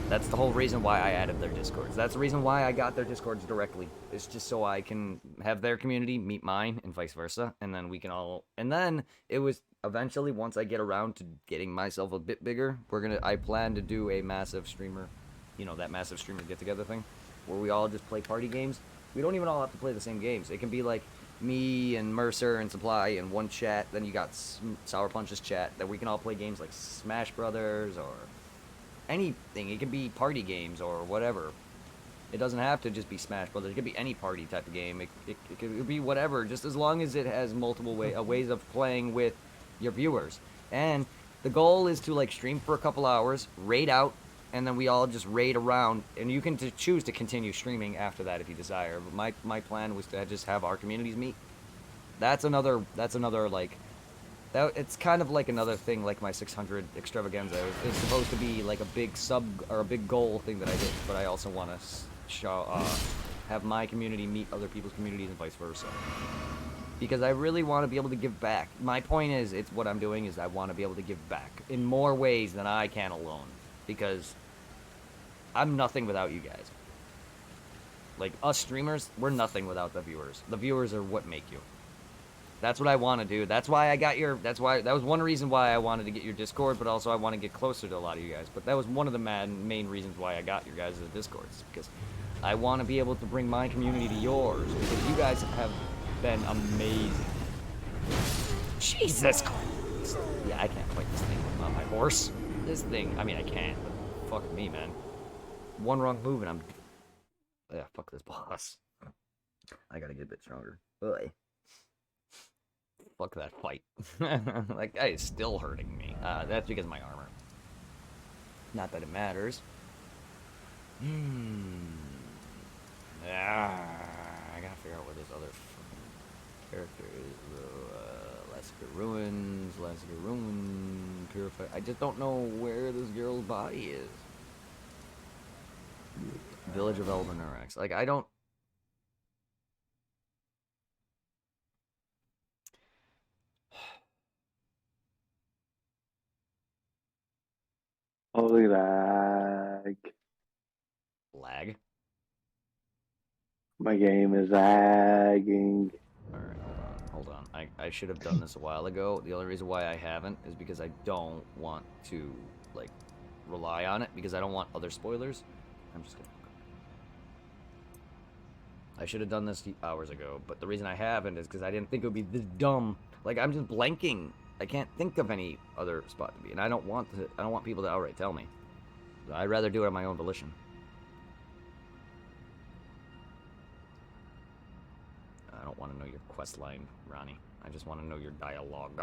That's the whole reason why I added their Discords. That's the reason why I got their Discords directly. It's just so I can have their community meet mine and vice versa. And then we can all... And then it was eventually, once I get around to getting myself a bit bigger, I plan to do a massive streamer, that massive streamer get-together thing, where we all just play party games. We don't even all have to play the same games. It can be like me and Mercer and Supply in one chat. Then you got Sour Punch's chat. That we can all play games like Smash Brothers or... anything. It could be party games or whatever. It doesn't have to just be Smash Brothers. It could be any party type of game. It could be whatever, just as long as it has multiple ways of playing with your viewers. And the goal is to stream for a couple hours, raid out, and then we all just raid around. And you can choose to continue streaming after that if you desire. But my plan was to just have our communities meet. That's another it's kind of like another thing, like my 600 extravaganza. It's supposed to be like a big a big goal thing that I did, but I also want to have my community meet other people's communities and vice versa. Because I really want to be able to give back. My point is, what I'm doing is I want to be able to give back in more ways than I can alone. Because I'm nothing without you guys. Like, us streamers, we're nothing without the viewers. The viewers are what make you. That's what I want to do. That's why I got that was one reason why I wanted to get your Discord, but also I want to get closer to a lot of you guys. But that was one of the main reasons why I got your guys' Discords, because I want to be able to bring my community to yours, because you guys have been amazing. Jesus Christ. Yeah, I can't fight this thing on my horse. This thing, I mean, I can, but fuck me, man. One wrong move and I'm... Yeah, fuck this boss. I gotta get a bit stronger. Ugh. Fuck that fight. That guy is still hurting me. That's because of my armor. Not that it matters. I gotta figure out what this other character is. Lasker Ruins, Purify. I just don't know where this girl's body is. Village of Elden Ring. Like, I don't... Holy lag. Lag? My game is lagging. Alright, hold on. I should have done this a while ago. The only reason why I haven't is because I don't want to, rely on it, because I don't want other spoilers. I'm just gonna... I should have done this hours ago, but the reason I haven't is because I didn't think it would be this dumb. Like, I'm just blanking. I can't think of any other spot to be, and I don't want people to outright tell me. I'd rather do it on my own volition. I don't want to know your quest line, Ronnie. I just want to know your dialogue.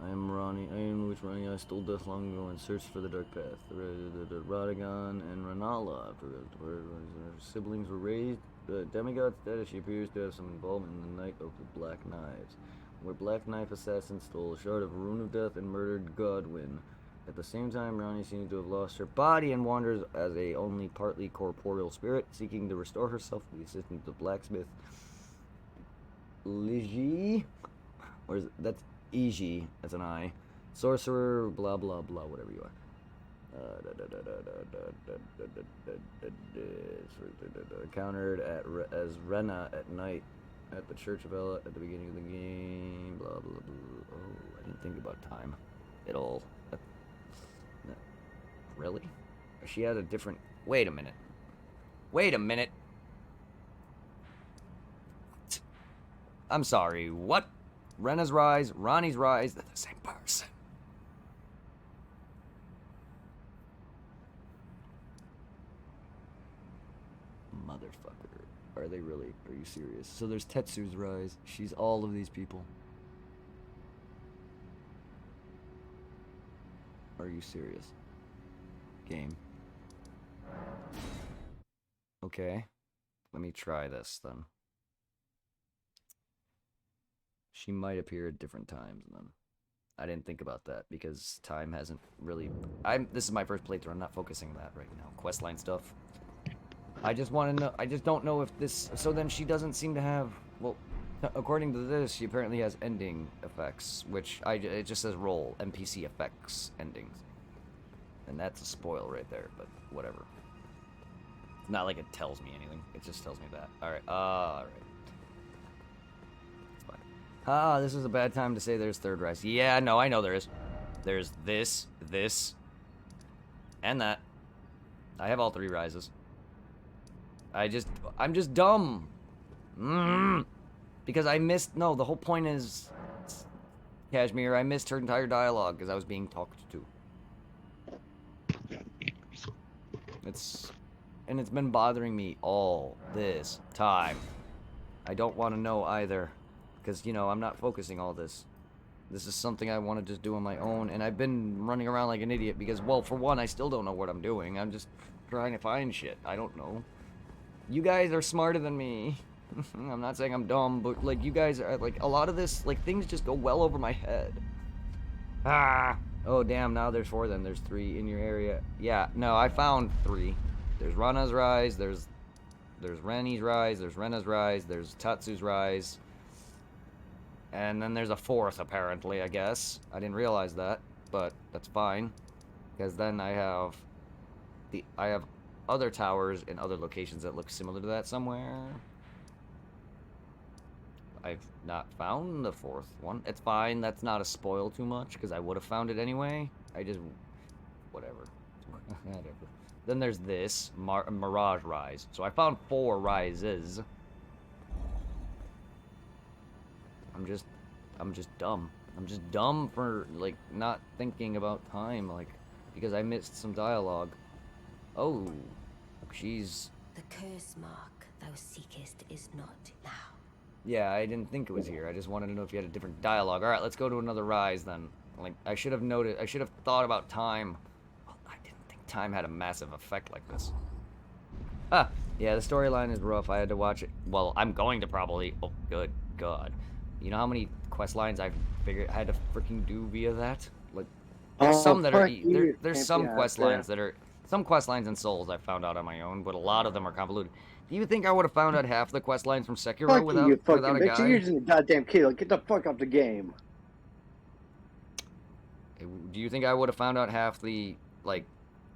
I am Ronnie. I am which Ronnie I stole death long ago and searched for the dark path. The Radagon and Ranala, after her siblings were raised. The demigod status, she appears to have some involvement in the Night of the Black Knives, where Black Knife Assassin stole a shard of Rune of Death and murdered Godwyn. At the same time, Ronnie seems to have lost her body and wanders as a only partly corporeal spirit, seeking to restore herself with the assistance of blacksmith Ligi, or is it, that's Iji, that's an I, sorcerer, blah blah blah, whatever you are. Encountered as Rena at night at the Church of Ella at the beginning of the game. Blah blah blah. Oh, I didn't think about time at all. Really? She had a different. Wait a minute. Wait a minute. I'm sorry. What? Rena's Rise, Ronnie's Rise. They're the same person. Motherfucker. Are they really? Are you serious? So there's Tetsu's Rise. She's all of these people. Are you serious? Game. Okay. Let me try this then. She might appear at different times then. I didn't think about that because time hasn't really... This is my first playthrough. I'm not focusing on that right now. Questline stuff. I just want to know... I just don't know if this... So then she doesn't seem to have... Well, according to this, she apparently has ending effects, which it just says roll, NPC effects, endings. And that's a spoil right there, but whatever. It's not like it tells me anything. It just tells me that. Alright, alright. It's fine. This is a bad time to say there's third rise. Yeah, no, I know there is. There's this, and that. I have all three rises. I'm just dumb. Because I missed, no, the whole point is, Kashmir, I missed her entire dialogue because I was being talked to. And it's been bothering me all this time. I don't want to know either, because, you know, I'm not focusing all this. This is something I want to just do on my own, and I've been running around like an idiot because, well, for one, I still don't know what I'm doing. I'm just trying to find shit. I don't know. You guys are smarter than me. I'm not saying I'm dumb, but, like, you guys are, like, a lot of this, like, things just go well over my head. Oh, damn, now there's 4 then. There's 3 in your area. Yeah, no, I found 3. There's Rana's Rise, there's Rennie's Rise, there's Rena's Rise, there's Tatsu's Rise. And then there's a 4th, apparently, I guess. I didn't realize that, but that's fine. Because then I have other towers in other locations that look similar to that somewhere. I've not found the 4th one. It's fine. That's not a spoil too much because I would have found it anyway. Whatever. Whatever. Then there's this Mirage Rise. So I found 4 rises. I'm just dumb. I'm just dumb for like not thinking about time, like because I missed some dialogue. Oh, she's. The curse mark thou seekest is not now. Yeah, I didn't think it was here. I just wanted to know if you had a different dialogue. All right, let's go to another rise then. Like, I should have thought about time. Well, I didn't think time had a massive effect like this. Yeah, the storyline is rough. I had to watch it. Well, I'm going to probably. Oh, good God. You know how many quest lines I had to freaking do via that? Like, there's some that are. There's some quest lines that are. Some quest lines in Souls I found out on my own, but a lot of them are convoluted. Do you think I would have found out half the quest lines from Sekiro without a guy? You're using the goddamn key. Like, get the fuck off the game. Do you think I would have found out half the like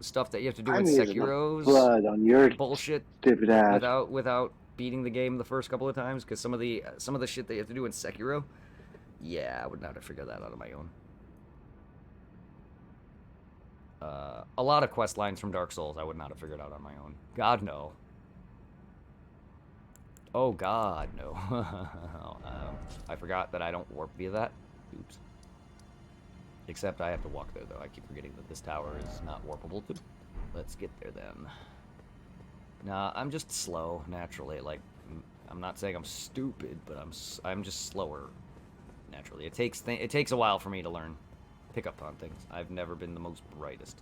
stuff that you have to do in Sekiro's blood on your bullshit stupid ass without beating the game the first couple of times? Because some of the shit that you have to do in Sekiro, yeah, I would not have figured that out on my own. A lot of quest lines from Dark Souls I would not have figured out on my own. God, no. Oh, God, no. I forgot that I don't warp via that. Oops. Except I have to walk there, though. I keep forgetting that this tower is not warpable, too. Let's get there, then. Nah, I'm just slow, naturally. Like, I'm not saying I'm stupid, but I'm just slower. naturally. It takes a while for me to learn, pick up on things. I've never been the most brightest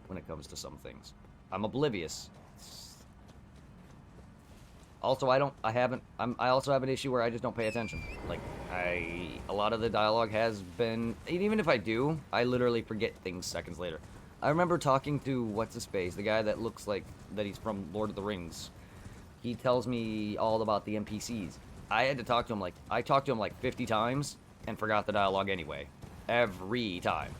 when it comes to some things. I'm oblivious. Also, I also have an issue where I just don't pay attention. Like, a lot of the dialogue has been, even if I do, I literally forget things seconds later. I remember talking to, what's-his-face, the guy that looks like, that he's from Lord of the Rings. He tells me all about the NPCs. I talked to him like 50 times and forgot the dialogue anyway. Every time.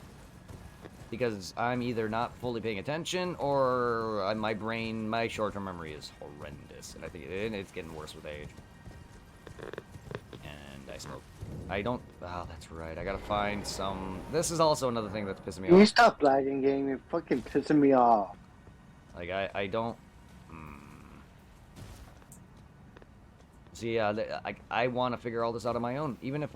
Because I'm either not fully paying attention or my short-term memory is horrendous. And I think it's getting worse with age. And I smoke. Oh, that's right. I gotta find some... This is also another thing that's pissing me Can you off. stop lagging, game? You're fucking pissing me off. Like, I don't... See, I want to figure all this out on my own. Even if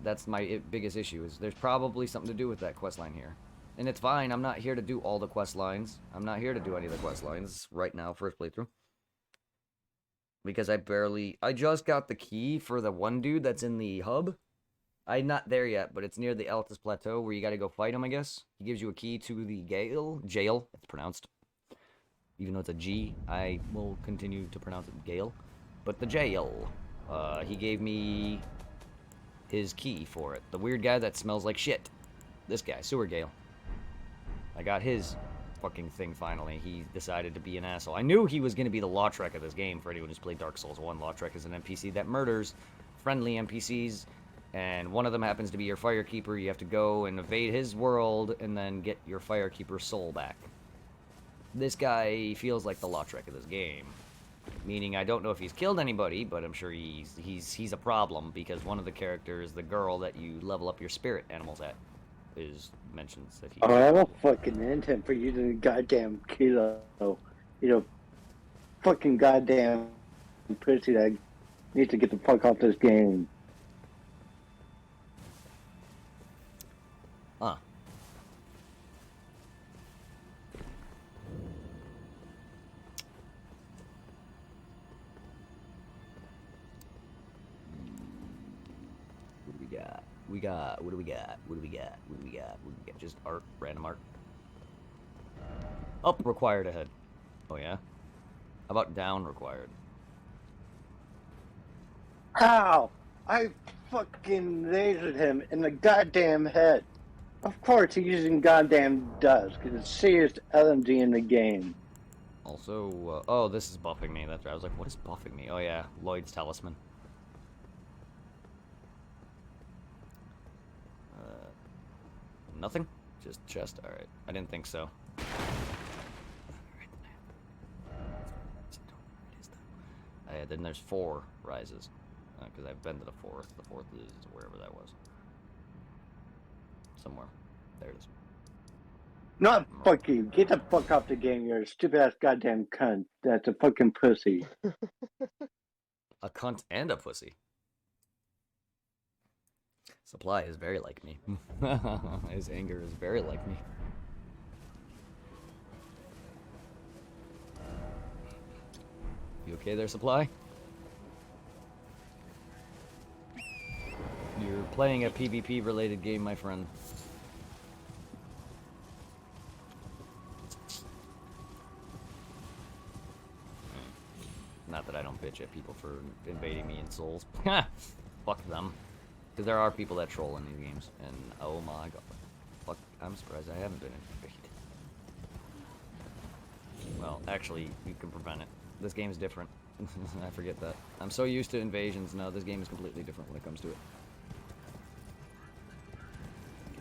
that's my biggest issue, is there's probably something to do with that quest line here. And it's fine, I'm not here to do all the quest lines. I'm not here to do any of the quest lines right now, first playthrough. Because I just got the key for the one dude that's in the hub. I'm not there yet, but it's near the Altus Plateau where you gotta go fight him, I guess. He gives you a key to the jail, it's pronounced. Even though it's a G, I will continue to pronounce it Gale. But the jail. He gave me his key for it. The weird guy that smells like shit. This guy, Sewer Gale. I got his fucking thing finally. He decided to be an asshole. I knew he was going to be the Lautrec of this game for anyone who's played Dark Souls 1. Lautrec is an NPC that murders friendly NPCs. And one of them happens to be your Firekeeper. You have to go and evade his world and then get your Firekeeper's soul back. This guy feels like the Lautrec of this game. Meaning, I don't know if he's killed anybody, but I'm sure he's a problem, because one of the characters, the girl that you level up your spirit animals at, mentions that he... Oh, I have a fucking intent for using a goddamn kilo. You know, fucking goddamn pussy that needs to get the fuck off this game. Huh. What do we got? Just art, random art. Up required ahead. Oh yeah? How about down required? How? I fucking lasered him in the goddamn head. Of course he's using goddamn dust, because it's serious LMG in the game. Also, oh, this is buffing me. That's right. I was like, what is buffing me? Oh yeah, Lloyd's Talisman. Nothing? Just chest? Alright. I didn't think so. Then there's 4 rises. Because I've been to the 4th. The 4th is wherever that was. Somewhere. There it is. Not fuck you. Get the fuck off the game, you're a stupid ass goddamn cunt. That's a fucking pussy. A cunt and a pussy. Supply is very like me. His anger is very like me. You okay there, Supply? You're playing a PvP-related game, my friend. Not that I don't bitch at people for invading me in Souls. Fuck them. Because there are people that troll in these games, and oh my god. Fuck, I'm surprised I haven't been invaded. Well, actually, you can prevent it. This game is different. I forget that. I'm so used to invasions, no, this game is completely different when it comes to it.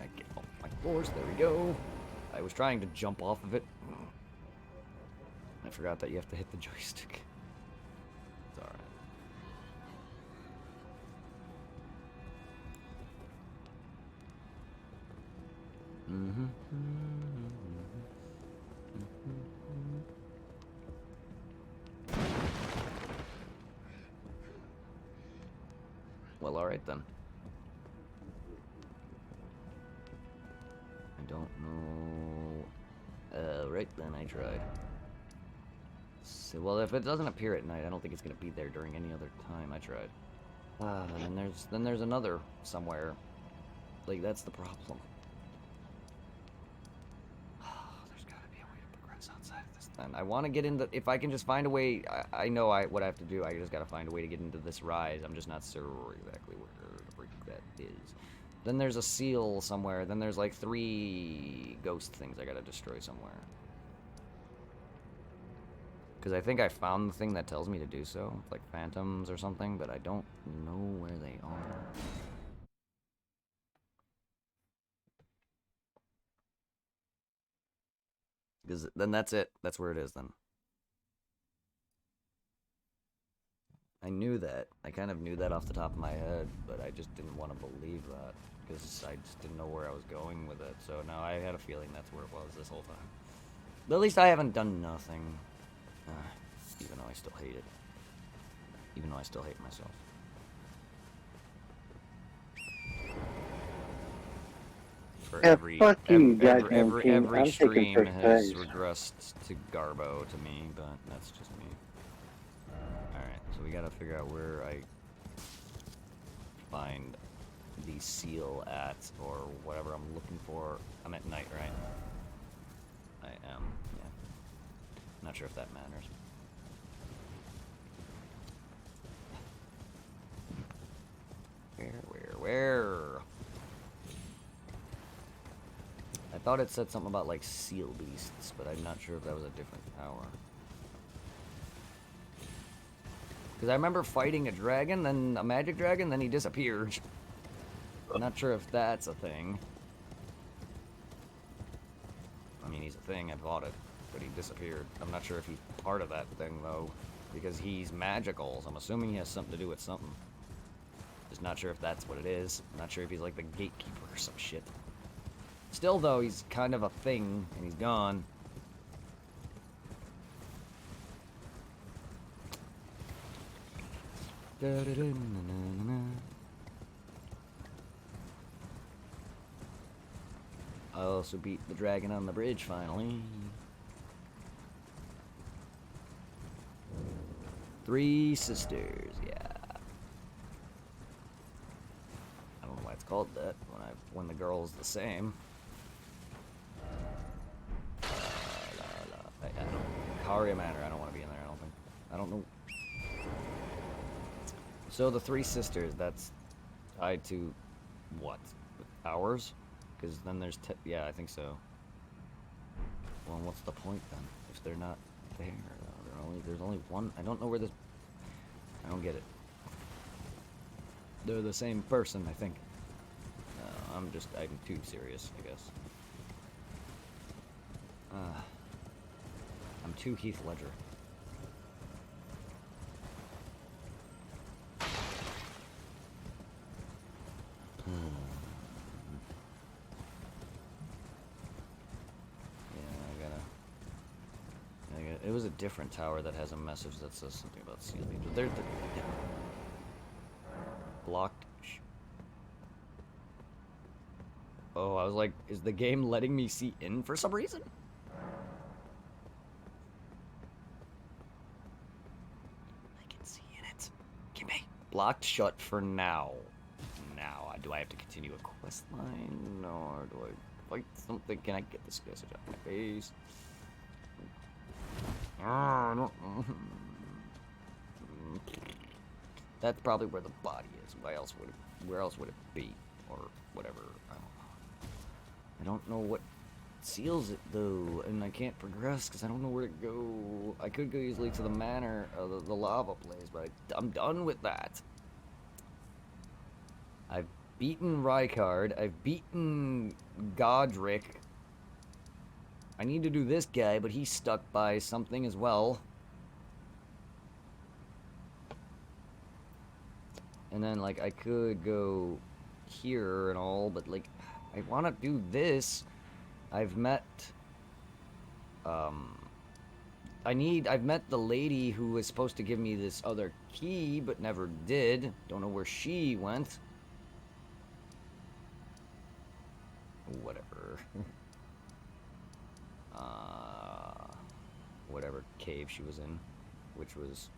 I get off my horse, there we go. I was trying to jump off of it. I forgot that you have to hit the joystick. It's alright. Well, alright then. I don't know. Right then, I tried. So, well, if it doesn't appear at night, I don't think it's gonna be there during any other time. I tried. And then there's another somewhere. Like, that's the problem. There's gotta be a way to progress outside of this then. I want to get into... If I can just find a way... I know what I have to do. I just gotta find a way to get into this rise. I'm just not sure exactly where the freak that is. Then there's a seal somewhere. Then there's, like, 3 ghost things I gotta destroy somewhere. Because I think I found the thing that tells me to do so. It's like phantoms or something, but I don't know where they are. Because then that's it. That's where it is then. I knew that. I kind of knew that off the top of my head, but I just didn't want to believe that. Because I just didn't know where I was going with it. So now I had a feeling that's where it was this whole time. But at least I haven't done nothing. Even though I still hate it. Even though I still hate myself. For Yeah, every fuck you, every goddamn team. every I'm taking stream first has place. regressed to Garbo to me, but that's just me. Alright, so we gotta figure out where I find the seal at, or whatever I'm looking for. I'm at night, right? I am, yeah. Not sure if that matters. Where? I thought it said something about, like, seal beasts, but I'm not sure if that was a different power. Because I remember fighting a dragon, then a magic dragon, then he disappeared. I'm not sure if that's a thing. I mean, he's a thing, I bought it, but he disappeared. I'm not sure if he's part of that thing, though, because he's magical, so I'm assuming he has something to do with something. Just not sure if that's what it is. I'm not sure if he's like the gatekeeper or some shit. Still, though, he's kind of a thing, and he's gone. I also beat the dragon on the bridge, finally. 3 sisters, yeah. I don't know why it's called that when the girl's the same. I don't, Karia Manor, I don't want to be in there, I don't think. I don't know. So the 3 sisters, that's tied to what? Hours? Because then there's, yeah, I think so. Well, what's the point then? If they're not there, there's only one. I don't know where this. I don't get it. They're the same person, I think. I'm too serious, I guess. I'm too Heath Ledger. It was a different tower that has a message that says something about seal beams. They're blocked. Oh, I was like, is the game letting me see in for some reason? I can see in it. Give me. Blocked shut for now. Now, do I have to continue a quest line? No, or do I fight something? Can I get this message out of my face? I don't know. That's probably where the body is. Where else would it be? Or whatever. I don't know what seals it though, and I can't progress because I don't know where to go. I could go easily to the manor, the lava place, but I'm done with that. I've beaten Rykard. I've beaten Godric. I need to do this guy, but he's stuck by something as well. And then, like, I could go here and all, but, like, I want to do this. I've met... I've met the lady who was supposed to give me this other key, but never did. Don't know where she went. Whatever. Whatever cave she was in, which was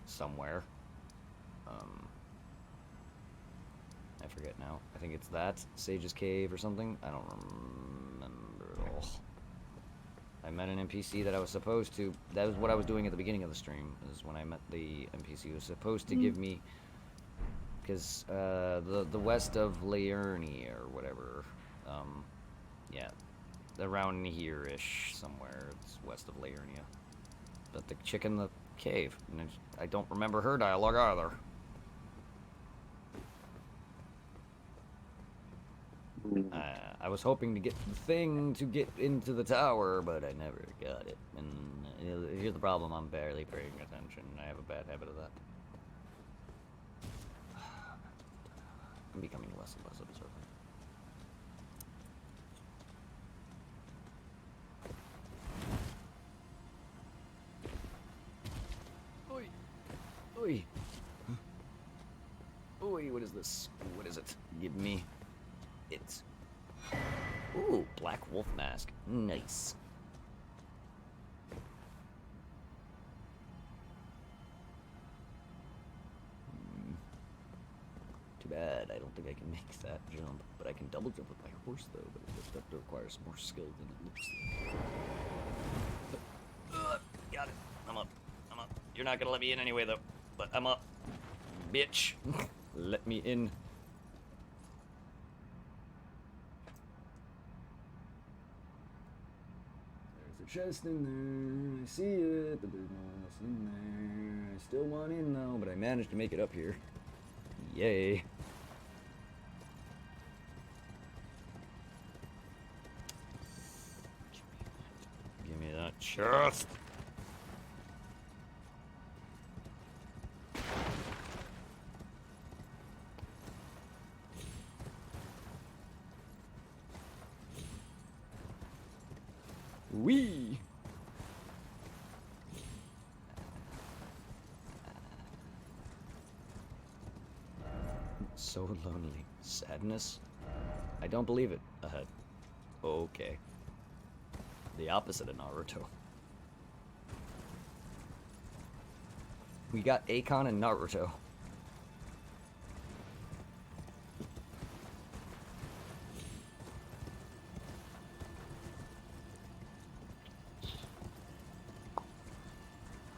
somewhere. I forget now. I think it's that Sage's Cave or something. I don't remember at all. I met an NPC that I was supposed to. That was what I was doing at the beginning of the stream. Is when I met the NPC who was supposed to give me, because the west of Laernia or whatever. Yeah, around here-ish somewhere. It's west of Laernia. But the chick in the cave. And I don't remember her dialogue either. I was hoping to get the thing to get into the tower, but I never got it. And here's the problem, I'm barely paying attention. I have a bad habit of that. I'm becoming less and less observant. Oi! Oi! Oi, what is this? What is it? Give me it. Ooh, black wolf mask. Nice. Too bad. I don't think I can make that jump. But I can double jump with my horse, though. But it does have to require some more skill than it looks like. Got it. I'm up. I'm up. You're not gonna let me in anyway, though. But I'm up. Bitch. Let me in. There's a chest in there. I see it, but there's no one else in there. I still want in, though, but I managed to make it up here. Yay. Give me that chest. Wee. So lonely. Sadness? I don't believe it. Ahead. Okay. The opposite of Naruto. We got Akon and Naruto.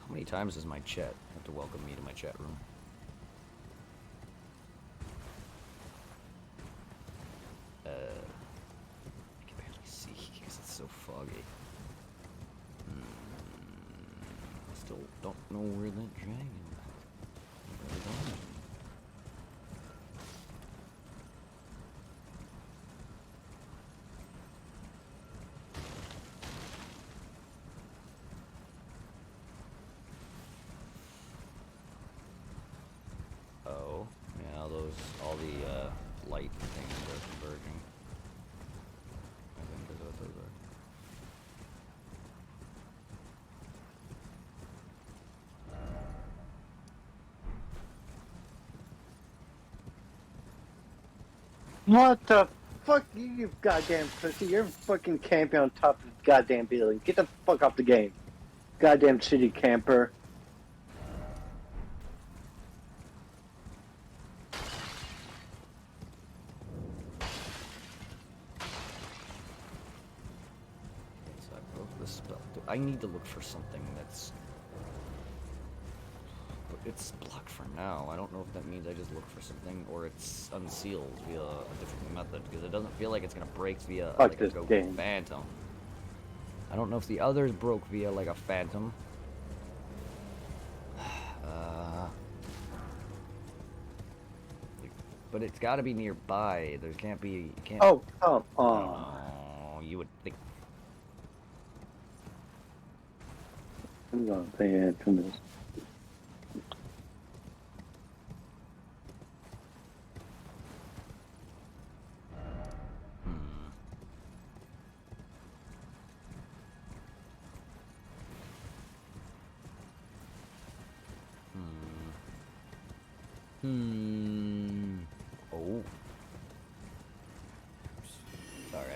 How many times does my chat have to welcome me to my chat room? I can barely see because it's so foggy. I still don't know where that dragon is. Oh, yeah, all the light things are converging. I think that's what those are. What the fuck, you goddamn pussy? You're fucking camping on top of the goddamn building. Get the fuck off the game. Goddamn city camper. So I broke the spell. I need to look for something that's... But it's blocked for now. I don't know if that means I just look for something or it's unsealed via a different method, because it doesn't feel like it's gonna break via Fuck like this a game. phantom. I don't know if the others broke via like a phantom. But it's got to be nearby. There can't be. You can't. Oh, come I on. don't know. You would think. I'm gonna pay attention to this. Oh. Sorry,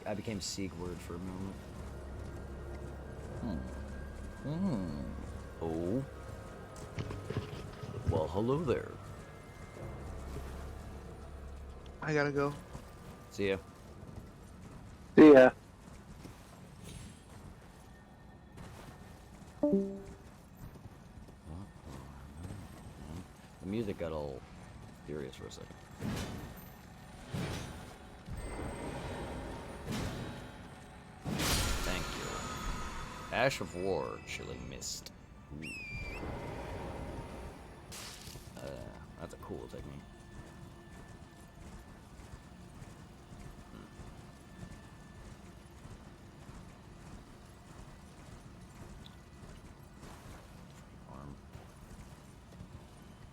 I became Siegward for a moment. Oh. Well, hello there. I gotta go. See ya. See ya. The music got all furious for a second. Thank you. Ash of War, Chilling Mist. Ooh. That's a cool technique.